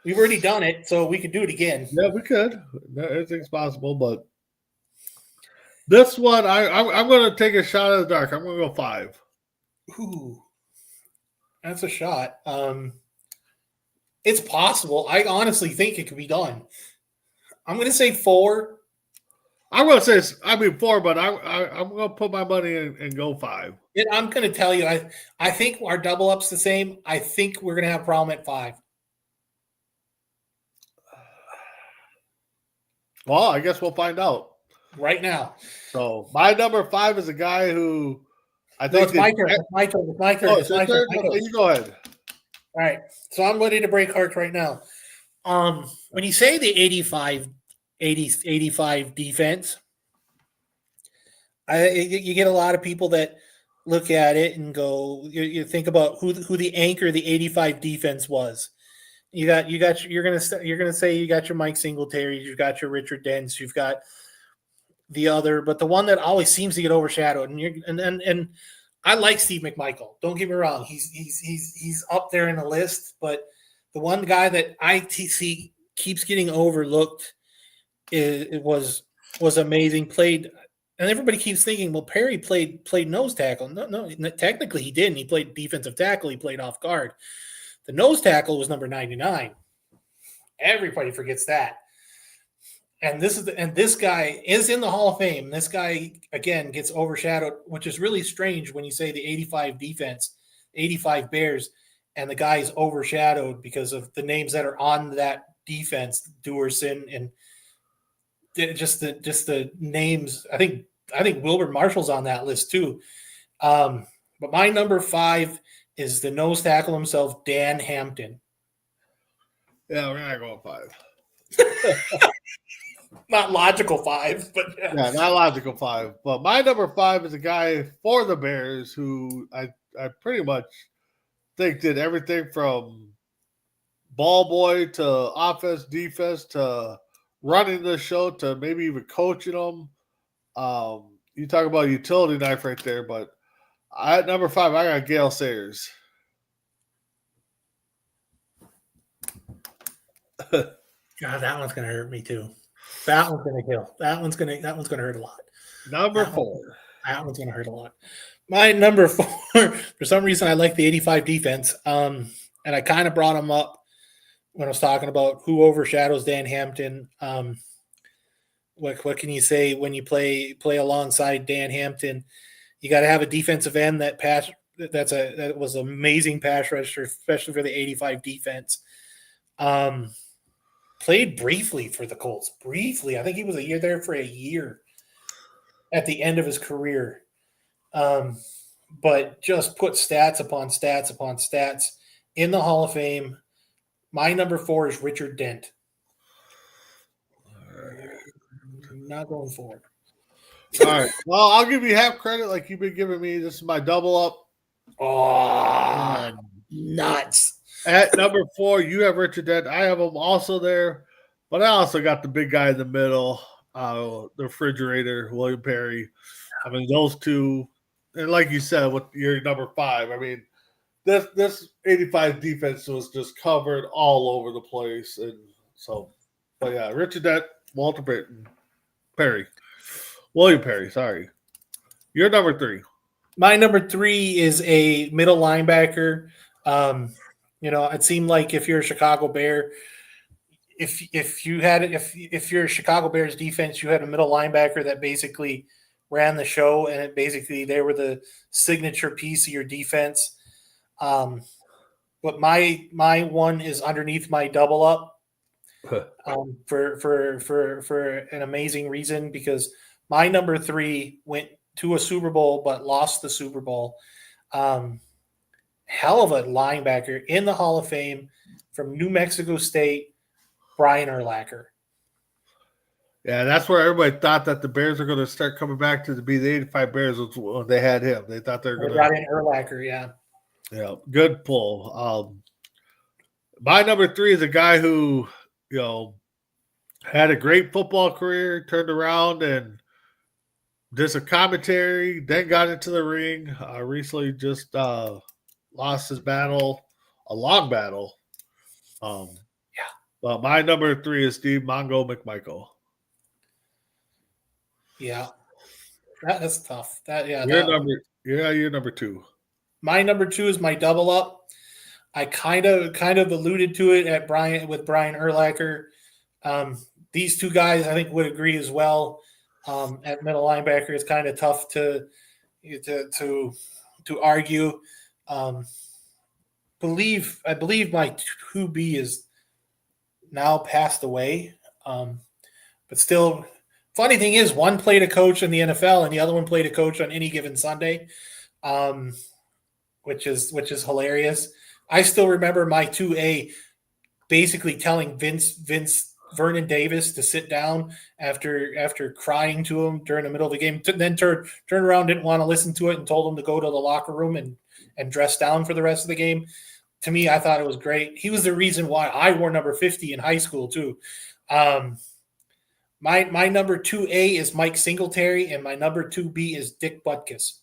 We've already done it, so we could do it again. Yeah, we could. Everything's possible, but this one, I'm going to take a shot in the dark. I'm going to go 5. Ooh, that's a shot. It's possible. I honestly think it could be done. I'm going to say 4. I'm going to say 4, but I'm going to put my money in and go 5. And I'm going to tell you, I think our double up's the same. I think we're going to have a problem at 5. Well, I guess we'll find out right now. So my number 5 is a guy who I think it's my turn. It's my turn. It's my turn. Oh, it's my turn. You go ahead. All right. So I'm ready to break hearts right now. When you say the 85 defense, you get a lot of people that look at it and go, you think about who the anchor of the 85 defense was. You're gonna say you got your Mike Singletary, you've got your Richard Dents, you've got the other, but the one that always seems to get overshadowed, and I like Steve McMichael. Don't get me wrong, he's up there in the list, but the one guy that I see keeps getting overlooked was amazing. Played, and everybody keeps thinking, well, Perry played nose tackle. No, technically he didn't. He played defensive tackle. He played off guard. The nose tackle was number 99. Everybody forgets that. And this guy is in the Hall of Fame. This guy again gets overshadowed, which is really strange when you say the 85 defense, 85 Bears, and the guy is overshadowed because of the names that are on that defense, Duerson, and just the names. I think Wilbur Marshall's on that list too. But my number 5 is the nose tackle himself, Dan Hampton. Yeah, we're not going 5. Not logical 5, but yeah, not logical 5. But my number 5 is a guy for the Bears who I pretty much think did everything from ball boy to offense, defense to running the show to maybe even coaching them. You talk about a utility knife right there, but at number 5, I got Gale Sayers. God, that one's gonna hurt me too. That one's gonna kill. That one's gonna hurt a lot. Number 4. That one's gonna hurt a lot. My number 4, for some reason, I like the 85 defense. And I kind of brought him up when I was talking about who overshadows Dan Hampton. What can you say when you play alongside Dan Hampton? You got to have a defensive end that was amazing pass rusher, especially for the 85 defense. Played briefly for the Colts. Briefly. I think he was there for a year at the end of his career. But just put stats upon stats upon stats in the Hall of Fame. My number 4 is Richard Dent. Not going forward. All right. Well, I'll give you half credit like you've been giving me. This is my double up. Oh, nuts. At number 4, you have Richard Dent. I have him also there, but I also got the big guy in the middle, the refrigerator, William Perry. I mean, those two, and like you said, with your number 5, I mean, this 85 defense was just covered all over the place, and so, but yeah, Richard Dent, Walter William Perry. Sorry, you're number 3. My number 3 is a middle linebacker. It seemed like if you're a Chicago Bear, if you're a Chicago Bears defense, you had a middle linebacker that basically ran the show, and they were the signature piece of your defense. But my one is underneath my double up for an amazing reason, because my number 3 went to a Super Bowl but lost the Super Bowl. Hell of a linebacker in the Hall of Fame from New Mexico State, Brian Urlacher. Yeah, that's where everybody thought that the Bears are going to start coming back to be the 85 Bears when they had him. They thought they were going to got in Urlacher, yeah. Yeah, good pull. My number 3 is a guy who, had a great football career, turned around and did some commentary, then got into the ring. Recently just lost his battle, a long battle. But my number 3 is Steve Mongo McMichael. Yeah, that's tough. You're number 2. My number 2 is my double up. I kind of alluded to it with Brian Urlacher. These two guys, I think, would agree as well. At middle linebacker, it's kind of tough to argue. I believe my 2B is now passed away, but still. Funny thing is, one played a coach in the NFL, and the other one played a coach on any given Sunday, which is hilarious. I still remember my 2A basically telling Vernon Davis to sit down after crying to him during the middle of the game. Then turned around, didn't want to listen to it, and told him to go to the locker room and dress down for the rest of the game. To me, I thought it was great. He was the reason why I wore number 50 in high school too. My number 2A is Mike Singletary, and my number 2B is Dick Butkus.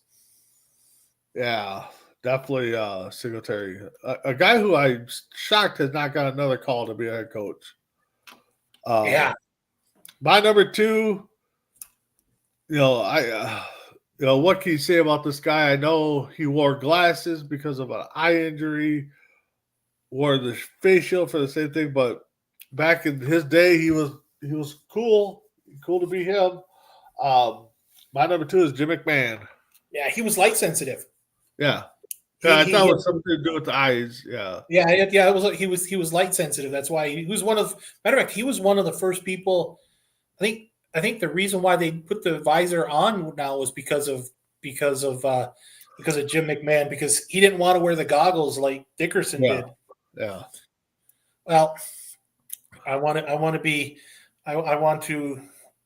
Yeah, definitely Singletary. A guy who I'm shocked has not got another call to be a head coach. Yeah. My number 2, what can you say about this guy? I know he wore glasses because of an eye injury, wore the face shield for the same thing, but back in his day, he was cool to be him. My number 2 is Jim McMahon. Yeah, he was light sensitive. Yeah. I thought it was something to do with the eyes. Yeah. Yeah. It was he was light sensitive. That's why he was one of the first people. I I think the reason why they put the visor on now was because of Jim McMahon, because he didn't want to wear the goggles like Dickerson did. Yeah. Well, I want to,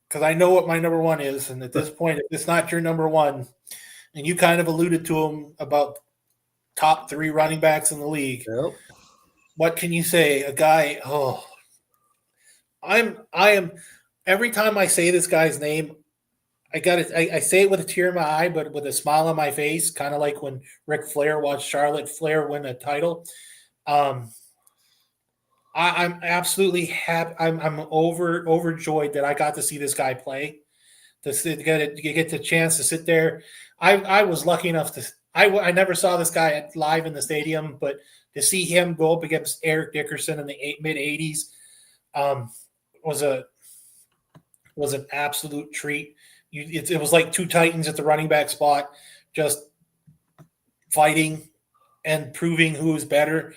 because I know what my number one is, and at this point, if it's not your number one, and you kind of alluded to him about top 3 running backs in the league. Yep. What can you say? A guy, I am every time I say this guy's name, I say it with a tear in my eye, but with a smile on my face, kind of like when Ric Flair watched Charlotte Flair win a title. I'm absolutely happy. I'm overjoyed that I got to see this guy play. To get the chance to sit there. I was lucky enough to. I never saw this guy live in the stadium, but to see him go up against Eric Dickerson in the mid '80s was an absolute treat. It was like two titans at the running back spot, just fighting and proving who was better.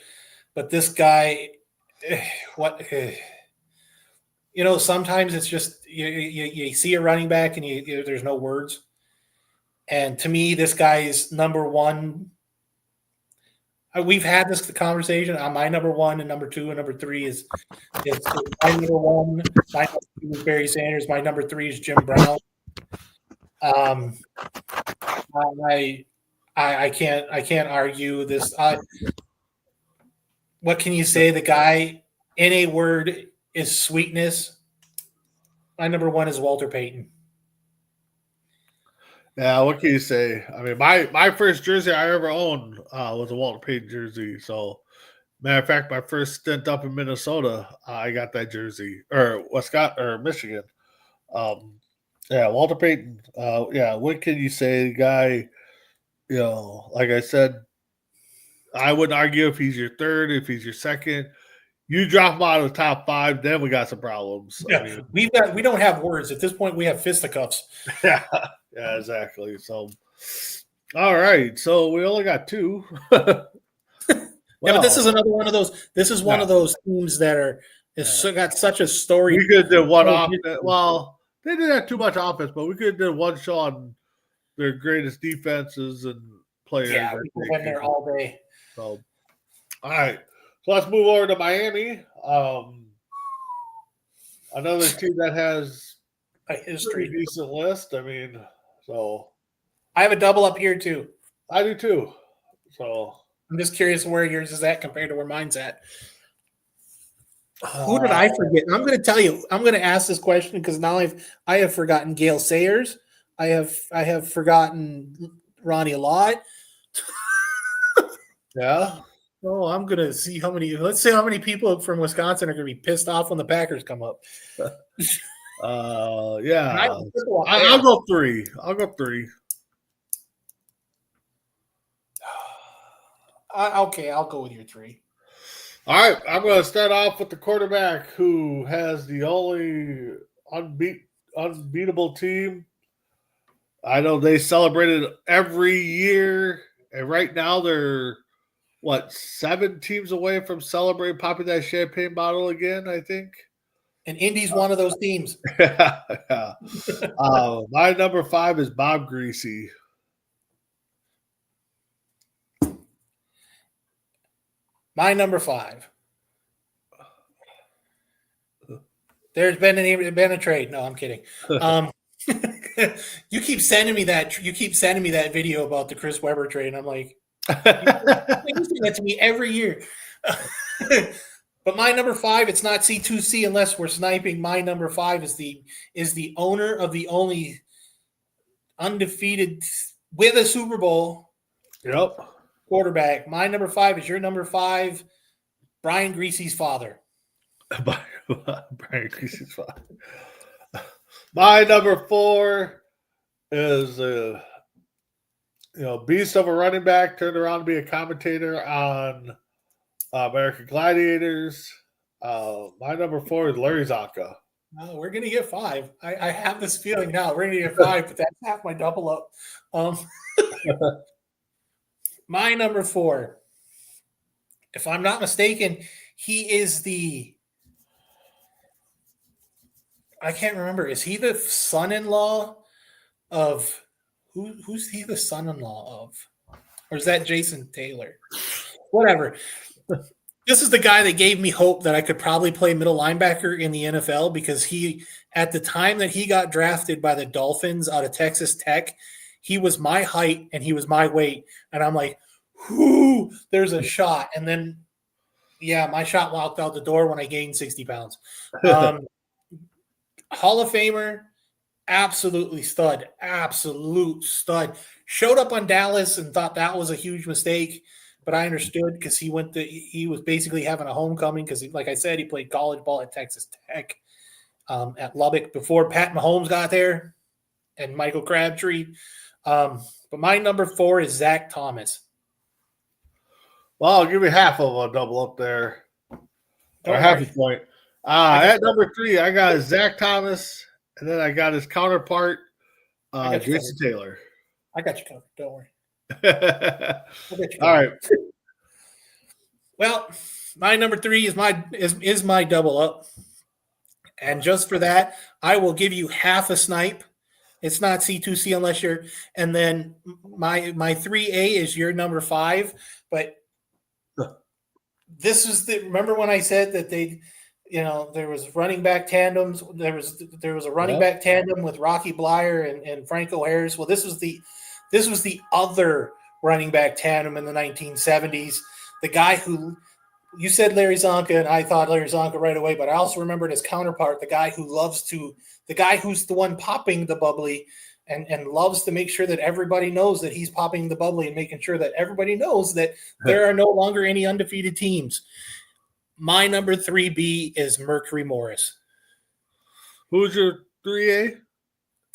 But this guy, sometimes it's just you see a running back and there's no words. And to me, this guy is number one. We've had this conversation. My number one and number two and number three is my number one. My number two is Barry Sanders. My number three is Jim Brown. I can't argue this. What can you say? The guy, in a word, is sweetness. My number one is Walter Payton. Yeah, what can you say? I mean, my first jersey I ever owned was a Walter Payton jersey. So, matter of fact, my first stint up in Minnesota, I got that jersey, or Michigan. Yeah, Walter Payton. Yeah, what can you say? The guy, like I said, I wouldn't argue if he's your third, if he's your second. You drop him out of the top 5, then we got some problems. Yeah, I mean, we don't have words at this point. We have fisticuffs. Yeah, exactly. So, all right. So we only got 2. Yeah, but this is another one of those. This is one of those teams that got such a story. We could do one offense. Well, they didn't have too much offense, but we could do one show on their greatest defenses and players. Yeah, we've been there all day. So, all right. So let's move over to Miami. Another team that has a history, decent list. I mean, so I have a double up here too. I do too. So I'm just curious where yours is at compared to where mine's at. Who did I forget? I'm going to tell you. I'm going to ask this question because now I have forgotten Gale Sayers. I have forgotten Ronnie Lott. Yeah. Oh, I'm going to see let's see how many people from Wisconsin are going to be pissed off when the Packers come up. Yeah. I'll go 3. I'll go 3. Okay, I'll go with your 3. All right. I'm going to start off with the quarterback who has the only unbeatable team. I know they celebrated every year, and right now they're 7 teams away from celebrating popping that champagne bottle again, I think. And Indy's one of those teams. Yeah. My number 5 is Bob Greasy. My number 5. There's been a trade. No, I'm kidding. You keep sending me that. You keep sending me that video about the Chris Webber trade, and I'm like, you say that to me every year. But my number 5, it's not C2C unless we're sniping. My number 5 is the owner of the only undefeated with a Super Bowl. Yep. Quarterback. My number 5 is your number 5, Brian Greasy's father. Brian Greasy's father. My number 4 is beast of a running back, turned around to be a commentator on American Gladiators. My number 4 is Larry Zonka. No, we're gonna get 5. I have this feeling now. We're gonna get 5, but that's half my double up. My number 4, if I'm not mistaken, he is the I can't remember. Is he the son-in-law of who's he the son-in-law of? Or is that Jason Taylor? Whatever. This is the guy that gave me hope that I could probably play middle linebacker in the NFL because he, at the time that he got drafted by the Dolphins out of Texas Tech, he was my height and he was my weight. And I'm like, whoo, there's a shot. And then, yeah, my shot walked out the door when I gained 60 pounds. Hall of Famer, absolutely stud, absolute stud. Showed up on Dallas and thought that was a huge mistake. But I understood because he was basically having a homecoming because, like I said, he played college ball at Texas Tech at Lubbock before Pat Mahomes got there and Michael Crabtree. But my number 4 is Zach Thomas. Well, I'll give you half of a double up there, or half a point. At number 3, I got Zach Thomas, and then I got his counterpart, Jason Taylor. I got you covered. Don't worry. All right. Well, my number 3 is my double up, and just for that, I will give you half a snipe. It's not C2C unless you're, and then my 3A is your number 5. But this is remember when I said that there was running back tandems. There was a running back tandem with Rocky Blyer and Franco Harris. Well, this was the other running back tandem in the 1970s. The guy who you said Larry Zonka, and I thought Larry Zonka right away, but I also remembered his counterpart, the guy who's the one popping the bubbly and loves to make sure that everybody knows that he's popping the bubbly and making sure that everybody knows that there are no longer any undefeated teams. My number 3B is Mercury Morris. Who's your 3A?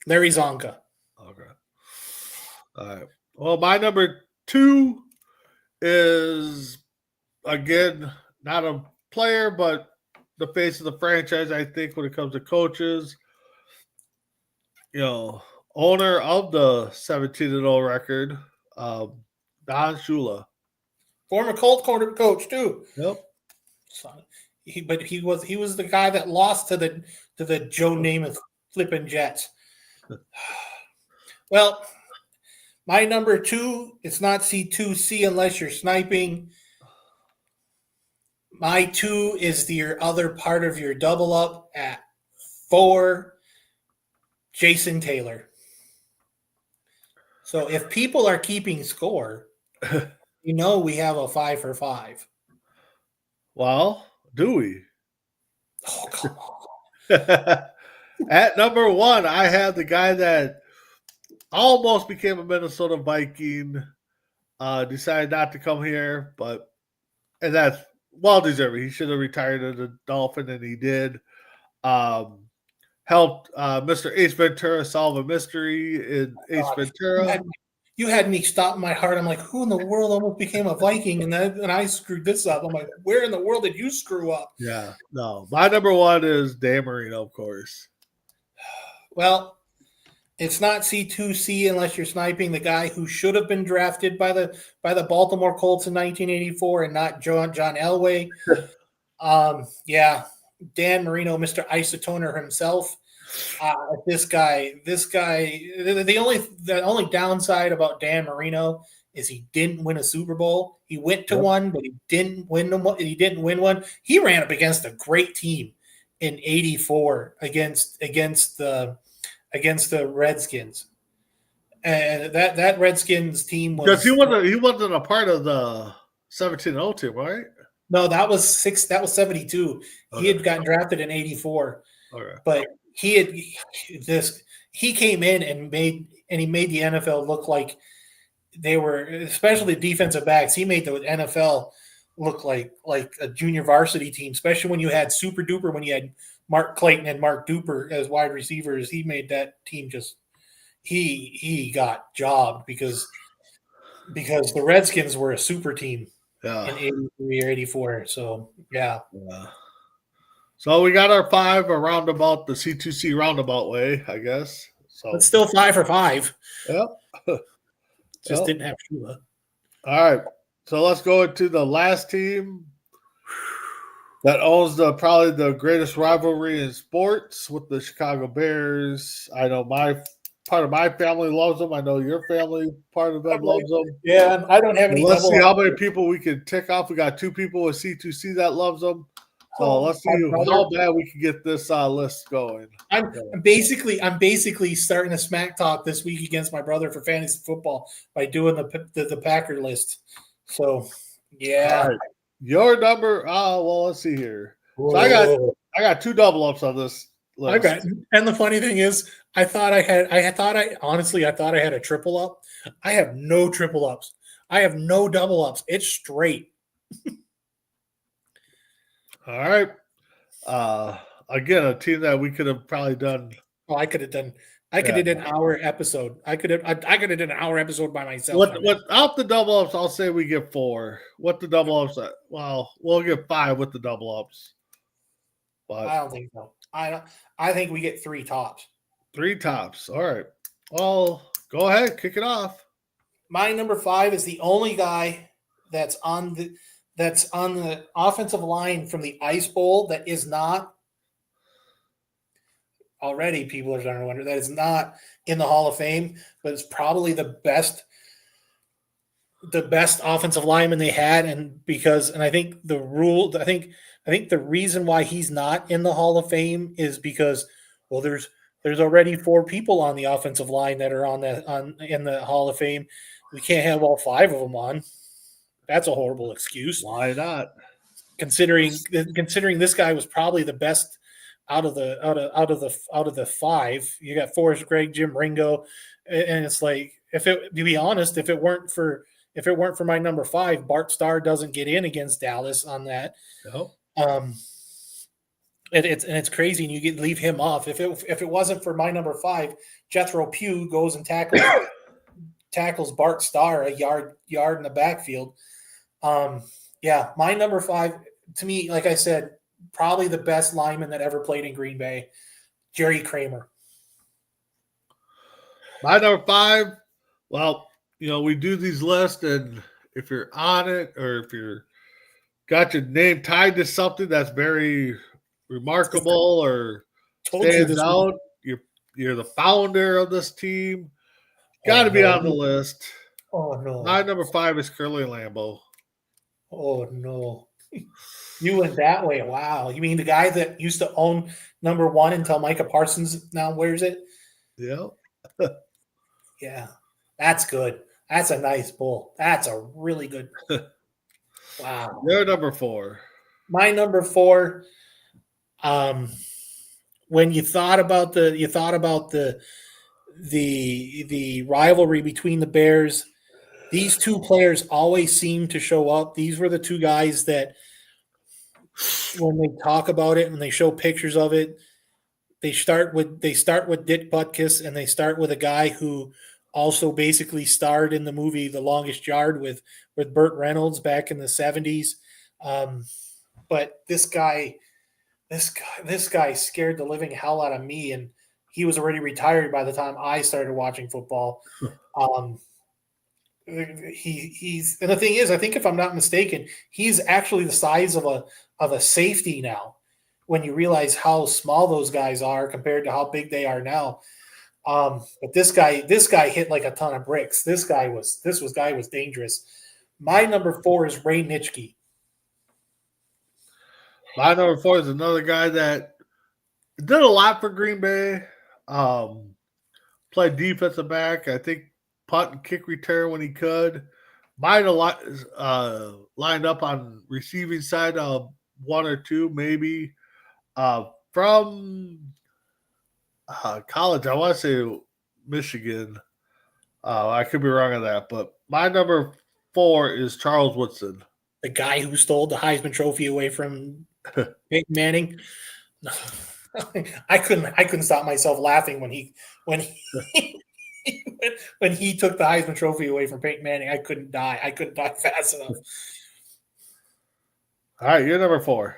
Larry Zonka. Okay. All right. Well, my number 2 is, again, not a player, but the face of the franchise, I think, when it comes to coaches. Owner of the 17-0 record, Don Shula. Former Colt coach, too. Yep. He was the guy that lost to the Joe Namath flipping Jets. Well, my number 2, it's not C2C unless you're sniping. My 2 is your other part of your double up at 4, Jason Taylor. So if people are keeping score, we have a 5 for 5. Well, do we? Oh, come on. At number 1, I have the guy that almost became a Minnesota Viking, decided not to come here, and that's well deserved. He should have retired as a Dolphin, and he did. Helped Mr. Ace Ventura solve a mystery in Ace Ventura. You had me stop my heart. I'm like, who in the world almost became a Viking? And I screwed this up. I'm like, where in the world did you screw up? Yeah, no. My number 1 is Dan Marino, of course. Well, it's not C2C unless you're sniping the guy who should have been drafted by the Baltimore Colts in 1984 and not John Elway. Yeah, Dan Marino, Mr. Isotoner himself. This guy. The only downside about Dan Marino is he didn't win a Super Bowl. He went to one, but he didn't win them. He didn't win one. He ran up against a great team in '84 against the Redskins, and that Redskins team was because he wasn't a part of the 17-0 team, right? No, that was 72. Okay. He had gotten drafted in '84, but he came in and made the NFL look like they were, especially defensive backs. He made the NFL look like a junior varsity team, especially when you had Super Duper, when you had Mark Clayton and Mark Duper as wide receivers. He made that team just he got jobbed because the Redskins were a super team in 83 or 84. So yeah. So we got our 5 around about the C2C roundabout way, I guess. So it's still 5 for 5. Yep. Just didn't have Shula. All right. So let's go into the last team. that owns probably the greatest rivalry in sports with the Chicago Bears. I know part of my family loves them. I know your family, part of them loves them. Yeah, I don't have any. Let's see how many people we can tick off. We got 2 people with C2C that loves them. So let's see how bad we can get this list going. I'm basically starting a smack talk this week against my brother for fantasy football by doing the Packer list. So yeah, right. Your number. Well, let's see here. So I got 2 double ups on this list. Okay, and the funny thing is, I thought I had a triple up. I have no triple ups. I have no double ups. It's straight. All right. Again, a team that we could have probably done. Well, I could have done an hour episode. I could have done an hour episode by myself. Without the double ups, I'll say we get 4. With the double ups, well, we'll get 5 with the double ups. But I don't think so. I think we get 3 tops. 3 tops. All right. Well, go ahead, kick it off. My number 5 is the only guy that's on the offensive line from the Ice Bowl that is not already. People are starting to wonder that is not in the Hall of Fame, but it's probably the best offensive lineman they had, and I think the reason why he's not in the Hall of Fame is because, well, there's already 4 people on the offensive line that are in the Hall of Fame. We can't have all 5 of them on. That's a horrible excuse. Why not? Considering this guy was probably the best out of the 5. You got Forrest Gregg, Jim Ringo, and it's like, to be honest, if it weren't for my number 5, Bart Starr doesn't get in against Dallas on that. No. It's crazy, and you leave him off. If it wasn't for my number 5, Jethro Pugh goes and tackles Bart Starr a yard in the backfield. Yeah, my number 5, to me, like I said, probably the best lineman that ever played in Green Bay, Jerry Kramer. My number 5, well, we do these lists, and if you're on it or if you're got your name tied to something that's very remarkable or stands out, you're the founder of this team, got to be on the list. Oh, no. My number 5 is Curly Lambeau. Oh, no. You went that way. Wow. You mean the guy that used to own number 1 until Micah Parsons now wears it? Yeah. Yeah. That's good. That's a nice bull. That's a really good. Wow. Your number 4. My number 4. When you thought about the rivalry between the Bears, these 2 players always seem to show up. These were the 2 guys that, when they talk about it and they show pictures of it, they start with Dick Butkus, and they start with a guy who also basically starred in the movie The Longest Yard with Burt Reynolds back in the 70s. But this guy scared the living hell out of me, and he was already retired by the time I started watching football. He's and the thing is, I think if I'm not mistaken, he's actually the size of a safety now, when you realize how small those guys are compared to how big they are now. But this guy hit like a ton of bricks. This guy was dangerous. My number 4 is Ray Nitschke. My number 4 is another guy that did a lot for Green Bay. Played defensive back. I think punt and kick return when he could. Might have lined up on receiving side of 1 or 2, maybe. From college, I want to say Michigan. I could be wrong on that, but my number 4 is Charles Woodson. The guy who stole the Heisman Trophy away from Peyton Manning. I couldn't stop myself laughing when he took the Heisman Trophy away from Peyton Manning. I couldn't die fast enough. All right, you're number 4.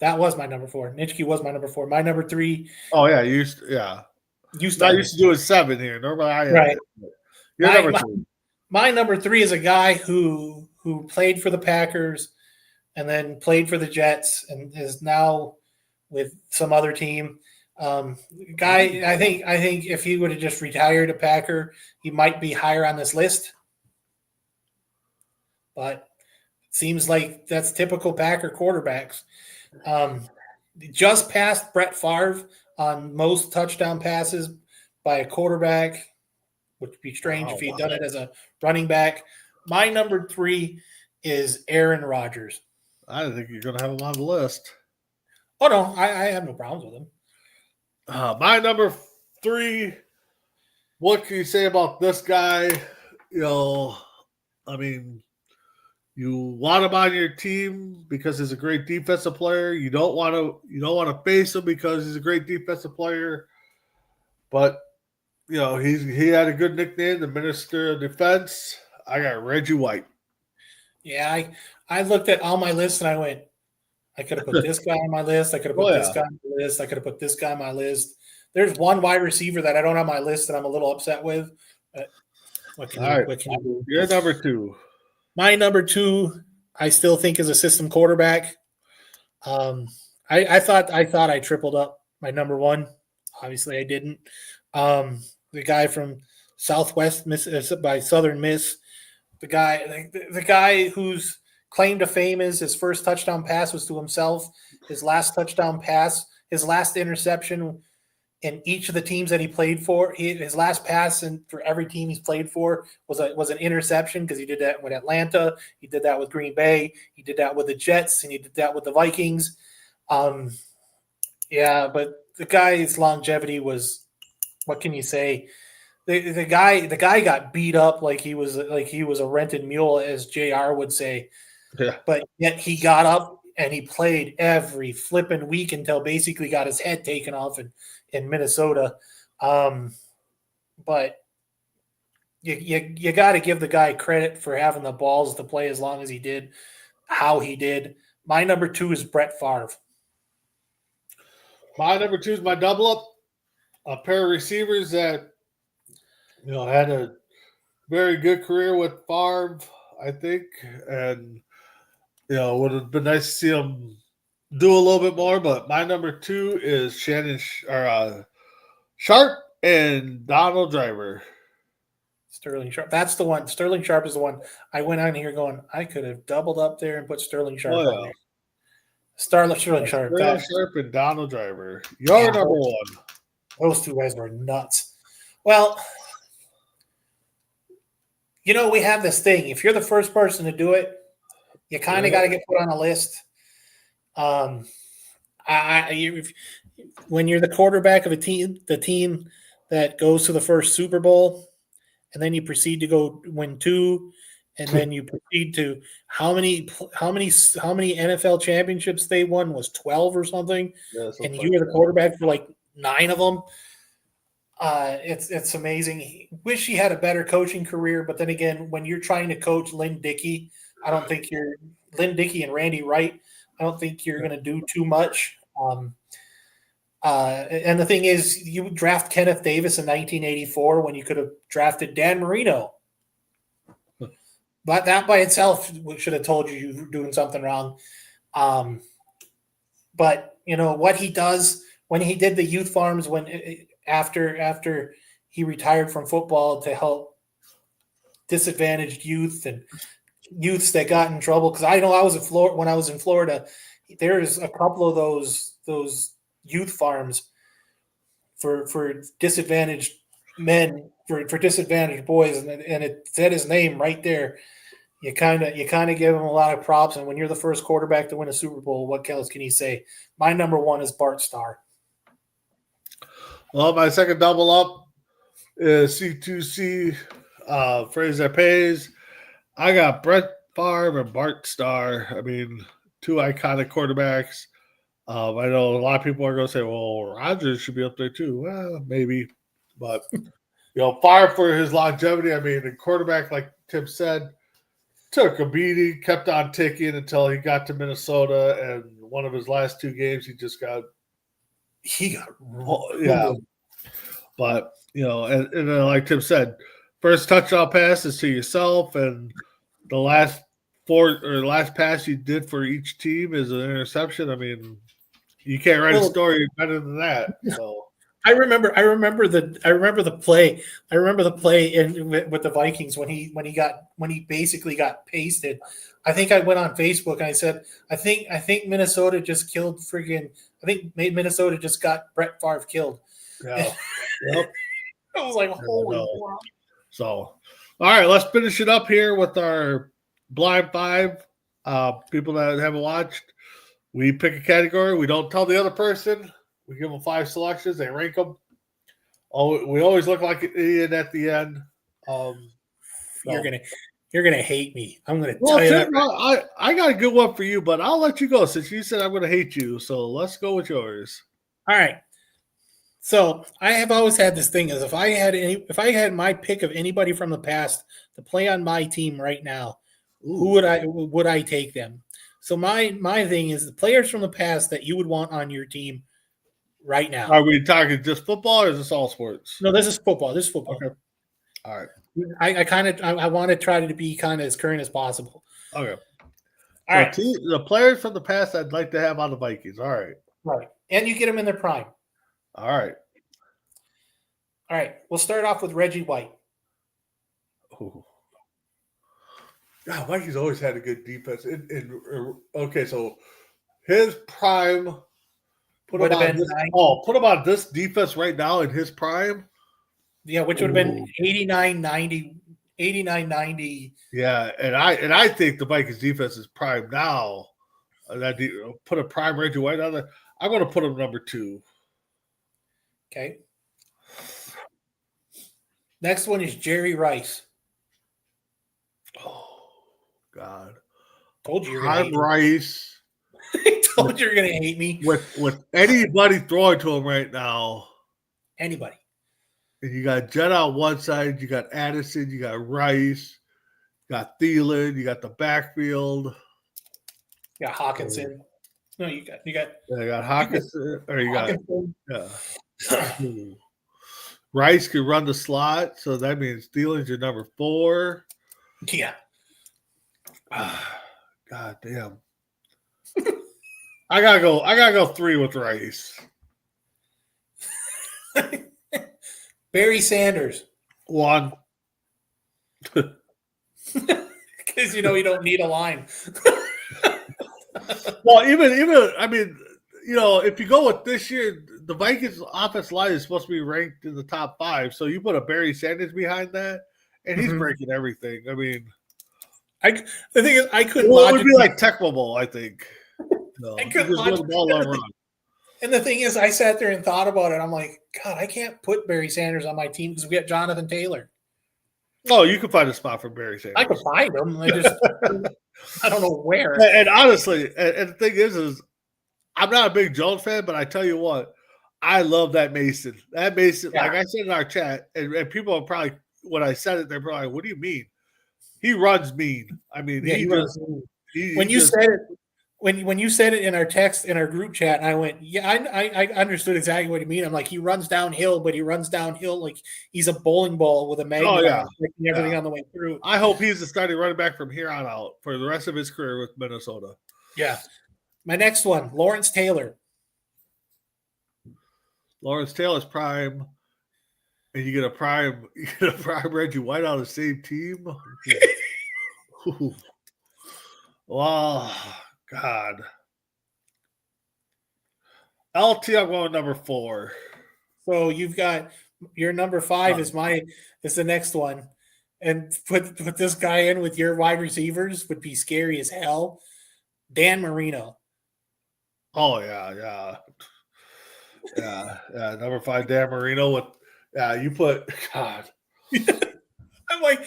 That was my number 4. Nitschke was my number 4. My number 3. Oh yeah, you used to do a 7 here. Normally I am. Right. You're number 3. My number 3 is a guy who played for the Packers, and then played for the Jets and is now with some other team. Guy, I think if he would have just retired a Packer, he might be higher on this list. But it seems like that's typical Packer quarterbacks. Just passed Brett Favre on most touchdown passes by a quarterback, which would be strange if he'd done it as a running back. My number 3 is Aaron Rodgers. I didn't think you're going to have him on the list. Oh, no, I have no problems with him. My number 3, what can you say about this guy? You know, I mean, you want him on your team because he's a great defensive player. You don't want to face him because he's a great defensive player. But you know, he had a good nickname, the Minister of Defense. I got Reggie White. Yeah, I looked at all my lists and I went, I could have put this guy on my list. I could have put this guy on my list. I could have put this guy on my list. There's one wide receiver that I don't have on my list that I'm a little upset with. What can you do? You're number 2. My number 2, I still think is a system quarterback. I thought I tripled up my number 1. Obviously, I didn't. The guy from Southwest Miss by Southern Miss, the guy whose claim to fame is his first touchdown pass was to himself. His last touchdown pass, his last interception in each of the teams that he played for, his last pass for every team he's played for was an interception because he did that with Atlanta, he did that with Green Bay, he did that with the Jets, and he did that with the Vikings. Yeah, but the guy's longevity was, what can you say? The guy got beat up like he was a rented mule, as JR would say. Yeah. But yet he got up and he played every flipping week until basically got his head taken off in Minnesota. But you got to give the guy credit for having the balls to play as long as he did, how he did. My number 2 is Brett Favre. My number 2 is my double up. A pair of receivers that had a very good career with Favre, I think, and would have been nice to see him do a little bit more. But my number 2 is Sharp and Donald Driver. Sterling Sharp. That's the one. Sterling Sharp is the one. I went on here going, I could have doubled up there and put Sterling Sharp on there. Sterling Sharp. Sterling Sharp and Donald Driver. Your number 1. Those two guys were nuts. Well, we have this thing. If you're the first person to do it, you kind of got to get put on a list. When you're the quarterback of a team, the team that goes to the first Super Bowl, and then you proceed to go win 2, and then you proceed to how many NFL championships they won was 12 or something, and you were the quarterback for like 9 of them. It's amazing. Wish he had a better coaching career, but then again, when you're trying to coach Lynn Dickey, I don't think you're Lynn Dickey and Randy Wright. I don't think you're going to do too much. And the thing is, you draft Kenneth Davis in 1984 when you could have drafted Dan Marino. But that by itself should have told you were doing something wrong. But what he does when he did the youth farms after he retired from football to help disadvantaged youth and youths that got in trouble. Because I know when I was in Florida, there's a couple of those youth farms for disadvantaged men, for disadvantaged boys, and it said his name right there. You kind of give him a lot of props, and when you're the first quarterback to win a Super Bowl, what else can you say? My number 1 is Bart Starr. Well, my second double up is C2C phrase that pays. I got Brett Favre and Bart Starr. I mean, 2 iconic quarterbacks. I know a lot of people are going to say, well, Rodgers should be up there too. Well, maybe. But, Favre for his longevity. I mean, the quarterback, like Tim said, took a beating, kept on ticking until he got to Minnesota. And one of his last 2 games, he got yeah. But, and like Tim said, first touchdown pass is to yourself. And the last last pass you did for each team is an interception. I mean, you can't write a story better than that. So I remember the play. I remember the play with the Vikings when he basically got pasted. I think I went on Facebook and I said, I think Minnesota just killed Minnesota just got Brett Favre killed. yeah. Yep. I was like, holy wow. So, all right, let's finish it up here with our blind five. People that haven't watched, we pick a category. We don't tell the other person. We give them 5 selections. They rank them. Oh, we always look like an idiot at the end. You're gonna hate me. I'm gonna tell you that. I got a good one for you, but I'll let you go since you said I'm gonna hate you. So let's go with yours. All right. So I have always had this thing as if I had my pick of anybody from the past to play on my team right now, who would I take them? So my thing is the players from the past that you would want on your team right now. Are we talking just football or is this all sports? No, this is football. Okay. All right. I want to try to be kind of as current as possible. Okay. All right. The players from the past I'd like to have on the Vikings. All right. Right. And you get them in their prime. All right. All right. We'll start off with Reggie White. Ooh. God, Vikings always had a good defense. Okay, so his prime put him on this defense right now in his prime. Yeah, which would have been 89-90. Yeah, and I think the Vikings defense is prime now. Put a prime Reggie White on there. I'm going to put him number 2. Okay. Next one is Jerry Rice. Oh, God. Told you you're going to hate Rice. I told you you're going to hate me. With anybody throwing to him right now. Anybody. And you got Jett on one side, you got Addison, you got Rice, you got Thielen, you got the backfield. You got Hawkinson. No, you got Hawkinson. Rice can run the slot, so that means Thielen's your number 4. Yeah. God damn. I gotta go 3 with Rice. Barry Sanders. 1. Because you don't need a line. Well, even I mean, if you go with this year, the Vikings offensive line is supposed to be ranked in the top 5. So you put a Barry Sanders behind that, and he's breaking everything. I mean, the thing is, I couldn't. It would be like Tech Bowl, I think. No, I couldn't the ball on run. And the thing is, I sat there and thought about it. I'm like, God, I can't put Barry Sanders on my team because we got Jonathan Taylor. Oh, you can find a spot for Barry Sanders. I can find him. I don't know where. And honestly, and the thing is I'm not a big Jones fan, but I tell you what, I love that Mason. That Mason, like I said in our chat, and people are probably, when I said it, they're probably like, what do you mean? He runs mean. I mean, when you said it in our text, in our group chat, I went, yeah, I understood exactly what you mean. I'm like, he runs downhill, but he runs downhill like he's a bowling ball with a magnet everything on the way through. I hope he's the starting running back from here on out for the rest of his career with Minnesota. Yeah. My next one, Lawrence Taylor. Lawrence Taylor's prime, and you get a prime Reggie White on the same team. Wow. God. LT, I'm going number 4. So you've got your number 5 is the next one. And put this guy in with your wide receivers would be scary as hell. Dan Marino. Oh yeah. Number 5, Dan Marino with you put God. I'm like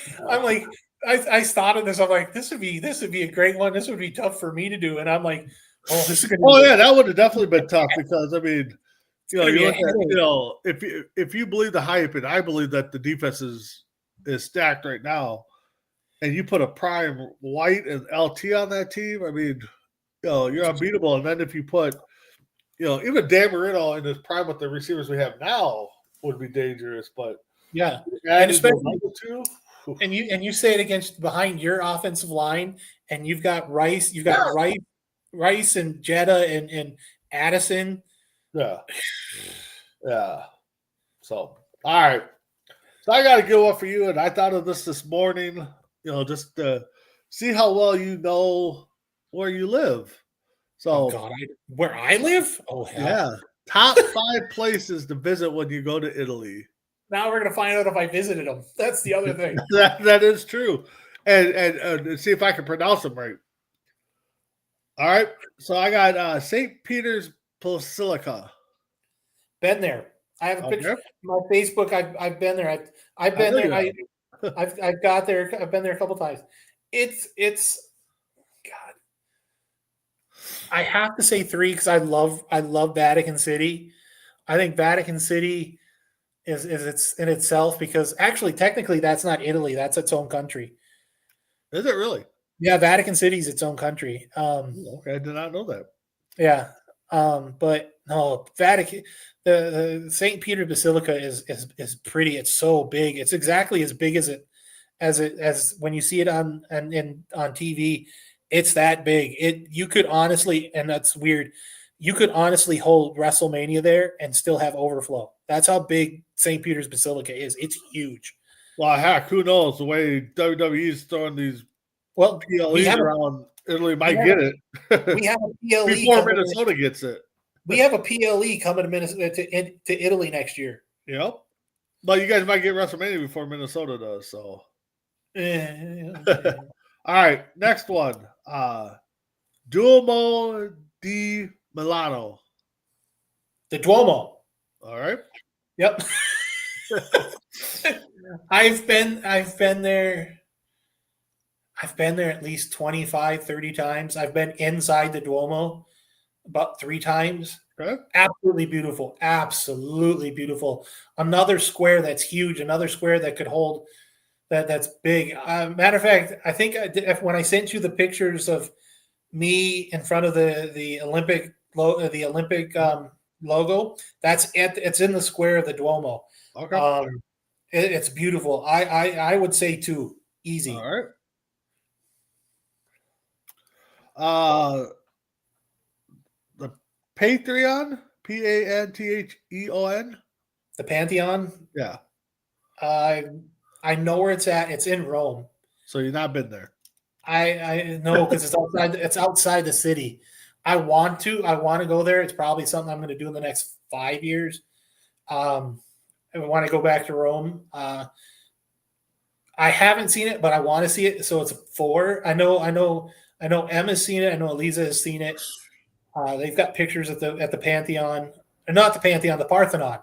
I thought of this. I'm like, this would be a great one. This would be tough for me to do. And I'm like, oh, this is gonna that would have definitely been tough because I mean, if you believe the hype, and I believe that the defense is stacked right now, and you put a prime White and LT on that team, I mean, you're unbeatable. And then if you put, even Dan Marino in his prime with the receivers we have now would be dangerous. But yeah, and especially and you say it against behind your offensive line, and you've got Rice and Jetta and Addison. Yeah. Yeah. So, all right. So I got a good one for you, and I thought of this morning. Just to see how well you know where you live. So, Oh God, where I live? Oh hell. yeah, top 5 places to visit when you go to Italy. Now we're gonna find out if I visited them. That's the other thing. that is true, and see if I can pronounce them right. All right, so I got St. Peter's Basilica. Been there. I have a picture. Okay. My Facebook. I've been there. I've been there. I've got there. I've been there a couple times. It's God. I have to say 3 because I love Vatican City. I think Vatican City is it's in itself because actually technically that's not Italy. That's its own country. Is it really? Yeah, Vatican City is its own country. Okay, I did not know that. Yeah. But no, Vatican, the St. Peter Basilica is pretty. It's so big. It's exactly as big as when you see it on TV. It's that big. You could honestly, and that's weird. You could honestly hold WrestleMania there and still have overflow. That's how big St. Peter's Basilica is. It's huge. Well, heck, who knows the way WWE's throwing these PLEs around? Italy might get it. We have a PLE before Minnesota gets it. We have a PLE coming to Minnesota to Italy next year. Yep. But you guys might get WrestleMania before Minnesota does. So. All right, next one. Duomo di Milano. The Duomo. All right. Yep. I've been there. I've been there at least 25, 30 times. I've been inside the Duomo about 3 times. Okay. Absolutely beautiful. Absolutely beautiful. Another square that's huge. Another square that could hold that's big. Matter of fact, I think when I sent you the pictures of me in front of the Olympic logo, it's in the square of the Duomo. Okay. It's beautiful. I would say 2. Easy. All right. The Patreon, Pantheon. The Pantheon. Yeah. I know where it's at. It's in Rome. So you've not been there. I know because it's outside. It's outside the city. I want to go there. It's probably something I'm going to do in the next 5 years. I want to go back to Rome. I haven't seen it, but I want to see it. So it's 4. I know Emma's seen it. I know Eliza has seen it. They've got pictures at the Pantheon, or not the Pantheon, the Parthenon.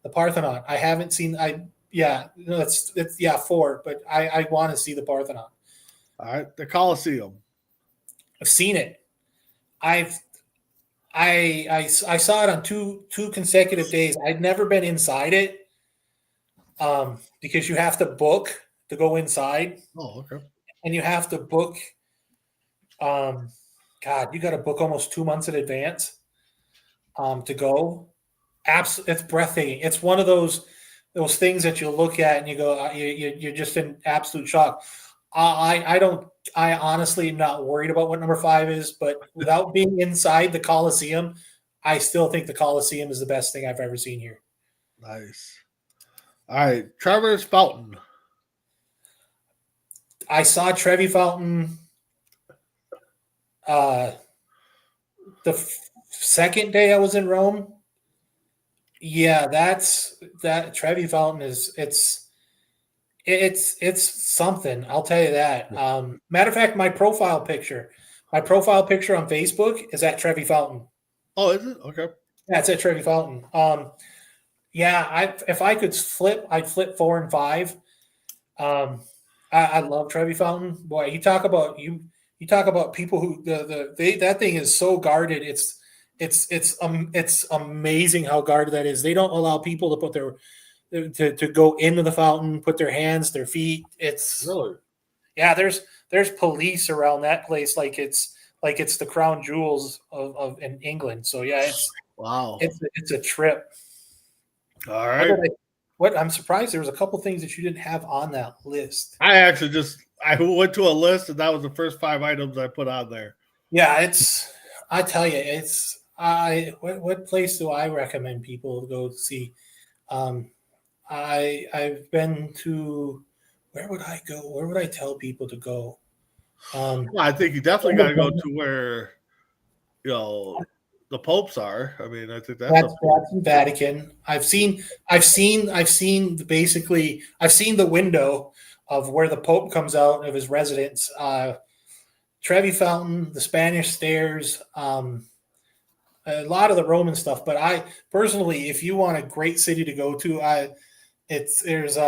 The Parthenon. I haven't seen. It's 4, but I want to see the Parthenon. All right, the Colosseum. I've seen it. I saw it on two consecutive days. I'd never been inside it, because you have to book to go inside. Oh, okay. And you have to book. God, you got to book almost 2 months in advance to go. It's breathtaking. It's one of those things that you look at and you go, you're just in absolute shock. I honestly am not worried about what number 5 is, but without being inside the Coliseum, I still think the Coliseum is the best thing I've ever seen here. Nice. All right, Trevor's Fountain. I saw Trevi Fountain the second day I was in Rome. Yeah, that Trevi Fountain is it's something. I'll tell you that. Matter of fact, my profile picture on Facebook is at Trevi Fountain. Oh, is it? Okay. Yeah, it's at Trevi Fountain. If I could flip, I'd flip 4 and 5. I love Trevi Fountain. Boy, you talk about people who that thing is so guarded. It's amazing how guarded that is. They don't allow people to put to go into the fountain, put their hands, their feet. It's really, yeah. There's police around that place like it's the crown jewels of in England. So yeah, wow. It's a trip. All right. What I'm surprised there was a couple things that you didn't have on that list. I went to a list and that was the first 5 items I put on there. Yeah, I tell you, what place do I recommend people to go see? I've been to, where would I go? Where would I tell people to go? Well, I think you definitely got to go to where, the popes are. I mean, I think that's in Vatican. I've seen the window of where the Pope comes out of his residence. Trevi Fountain, the Spanish Stairs, a lot of the Roman stuff. But I personally, if you want a great city to go to, there's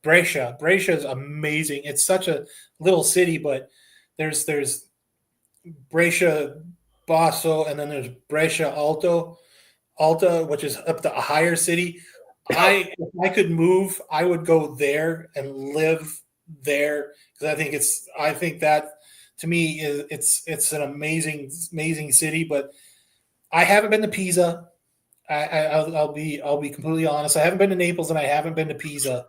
Brescia. Brescia is amazing. It's such a little city, but there's Brescia Basso, and then there's Brescia Alta, which is up to a higher city. If I could move, I would go there and live there because I think that to me it's an amazing city. But I haven't been to Pisa. I'll be completely honest. I haven't been to Naples and I haven't been to Pisa.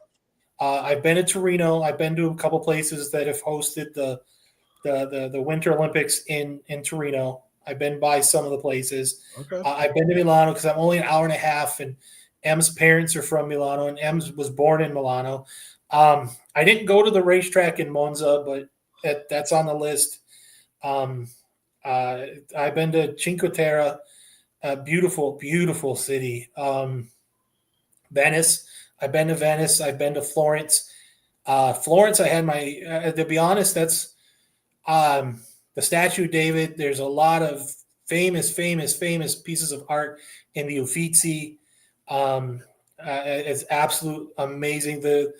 I've been to Torino. I've been to a couple places that have hosted the Winter Olympics in Torino. I've been by some of the places. Okay. I've been to Milano because I'm only an hour and a half, and Em's parents are from Milano, and Em was born in Milano. I didn't go to the racetrack in Monza, but that's on the list. I've been to Cinque Terre, beautiful, beautiful city. Venice. I've been to Venice. I've been to Florence. Florence, I had to be honest, that's the Statue of David. There's a lot of famous pieces of art in the Uffizi. It's absolute amazing. They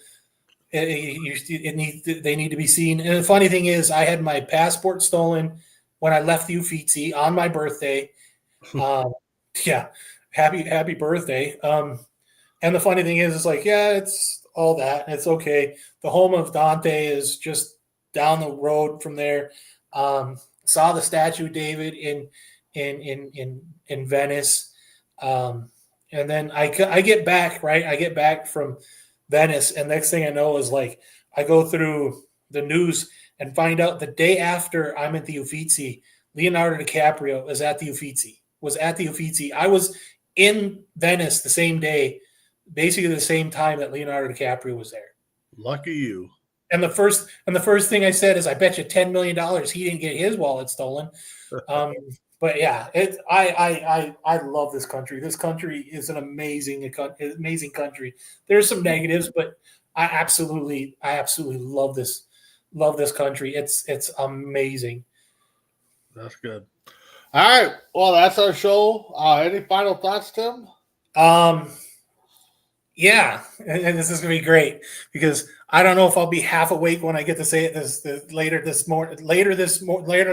need to be seen. And the funny thing is, I had my passport stolen when I left the Uffizi on my birthday. Yeah, happy birthday. And the funny thing is, it's like, yeah, it's all that. It's okay. The home of Dante is just down the road from there. Saw the Statue of David in Venice, and then I get back, right. I get back from Venice, and next thing I know is like I go through the news and find out the day after I'm at the Uffizi, Leonardo DiCaprio was at the Uffizi. I was in Venice the same day, basically the same time that Leonardo DiCaprio was there. Lucky you. And the first thing I said is, I bet you $10 million he didn't get his wallet stolen. But yeah, I love this country. This country is an amazing country. There's some negatives, but I absolutely love this country. It's amazing. That's good. All right. Well, that's our show. Any final thoughts, Tim? Yeah, and this is gonna be great because I don't know if I'll be half awake when I get to say it later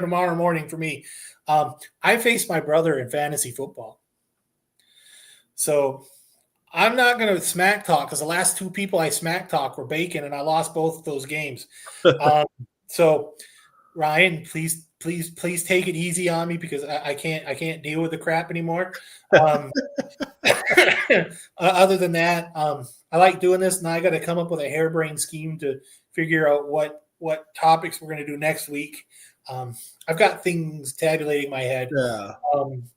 tomorrow morning for me. I faced my brother in fantasy football, so I'm not gonna smack talk because the last 2 people I smack talk were Bacon, and I lost both of those games. So Ryan, please take it easy on me because I can't deal with the crap anymore. Other than that, I like doing this, and I got to come up with a harebrained scheme to figure out what topics we're going to do next week. I've got things tabulating in my head,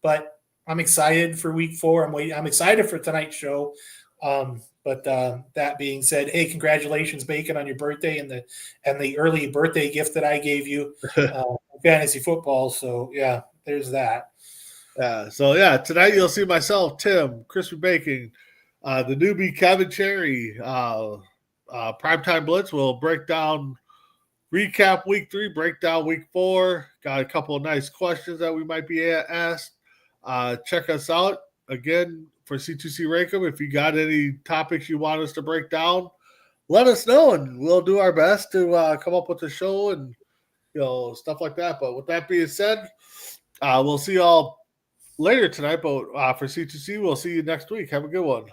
but I'm excited for week 4. I'm excited for tonight's show. But that being said, hey, congratulations, Bacon, on your birthday and the early birthday gift that I gave you, fantasy football. So yeah, there's that. So tonight you'll see myself, Tim, Crispy Bacon, the newbie Kevin Cherry, Primetime Blitz. Will recap week 3, break down week 4. Got a couple of nice questions that we might be asked. Check us out again for C2C Rank'Em. If you got any topics you want us to break down, let us know, and we'll do our best to come up with a show and stuff like that. But with that being said, we'll see y'all later tonight. But for C2C, we'll see you next week. Have a good one.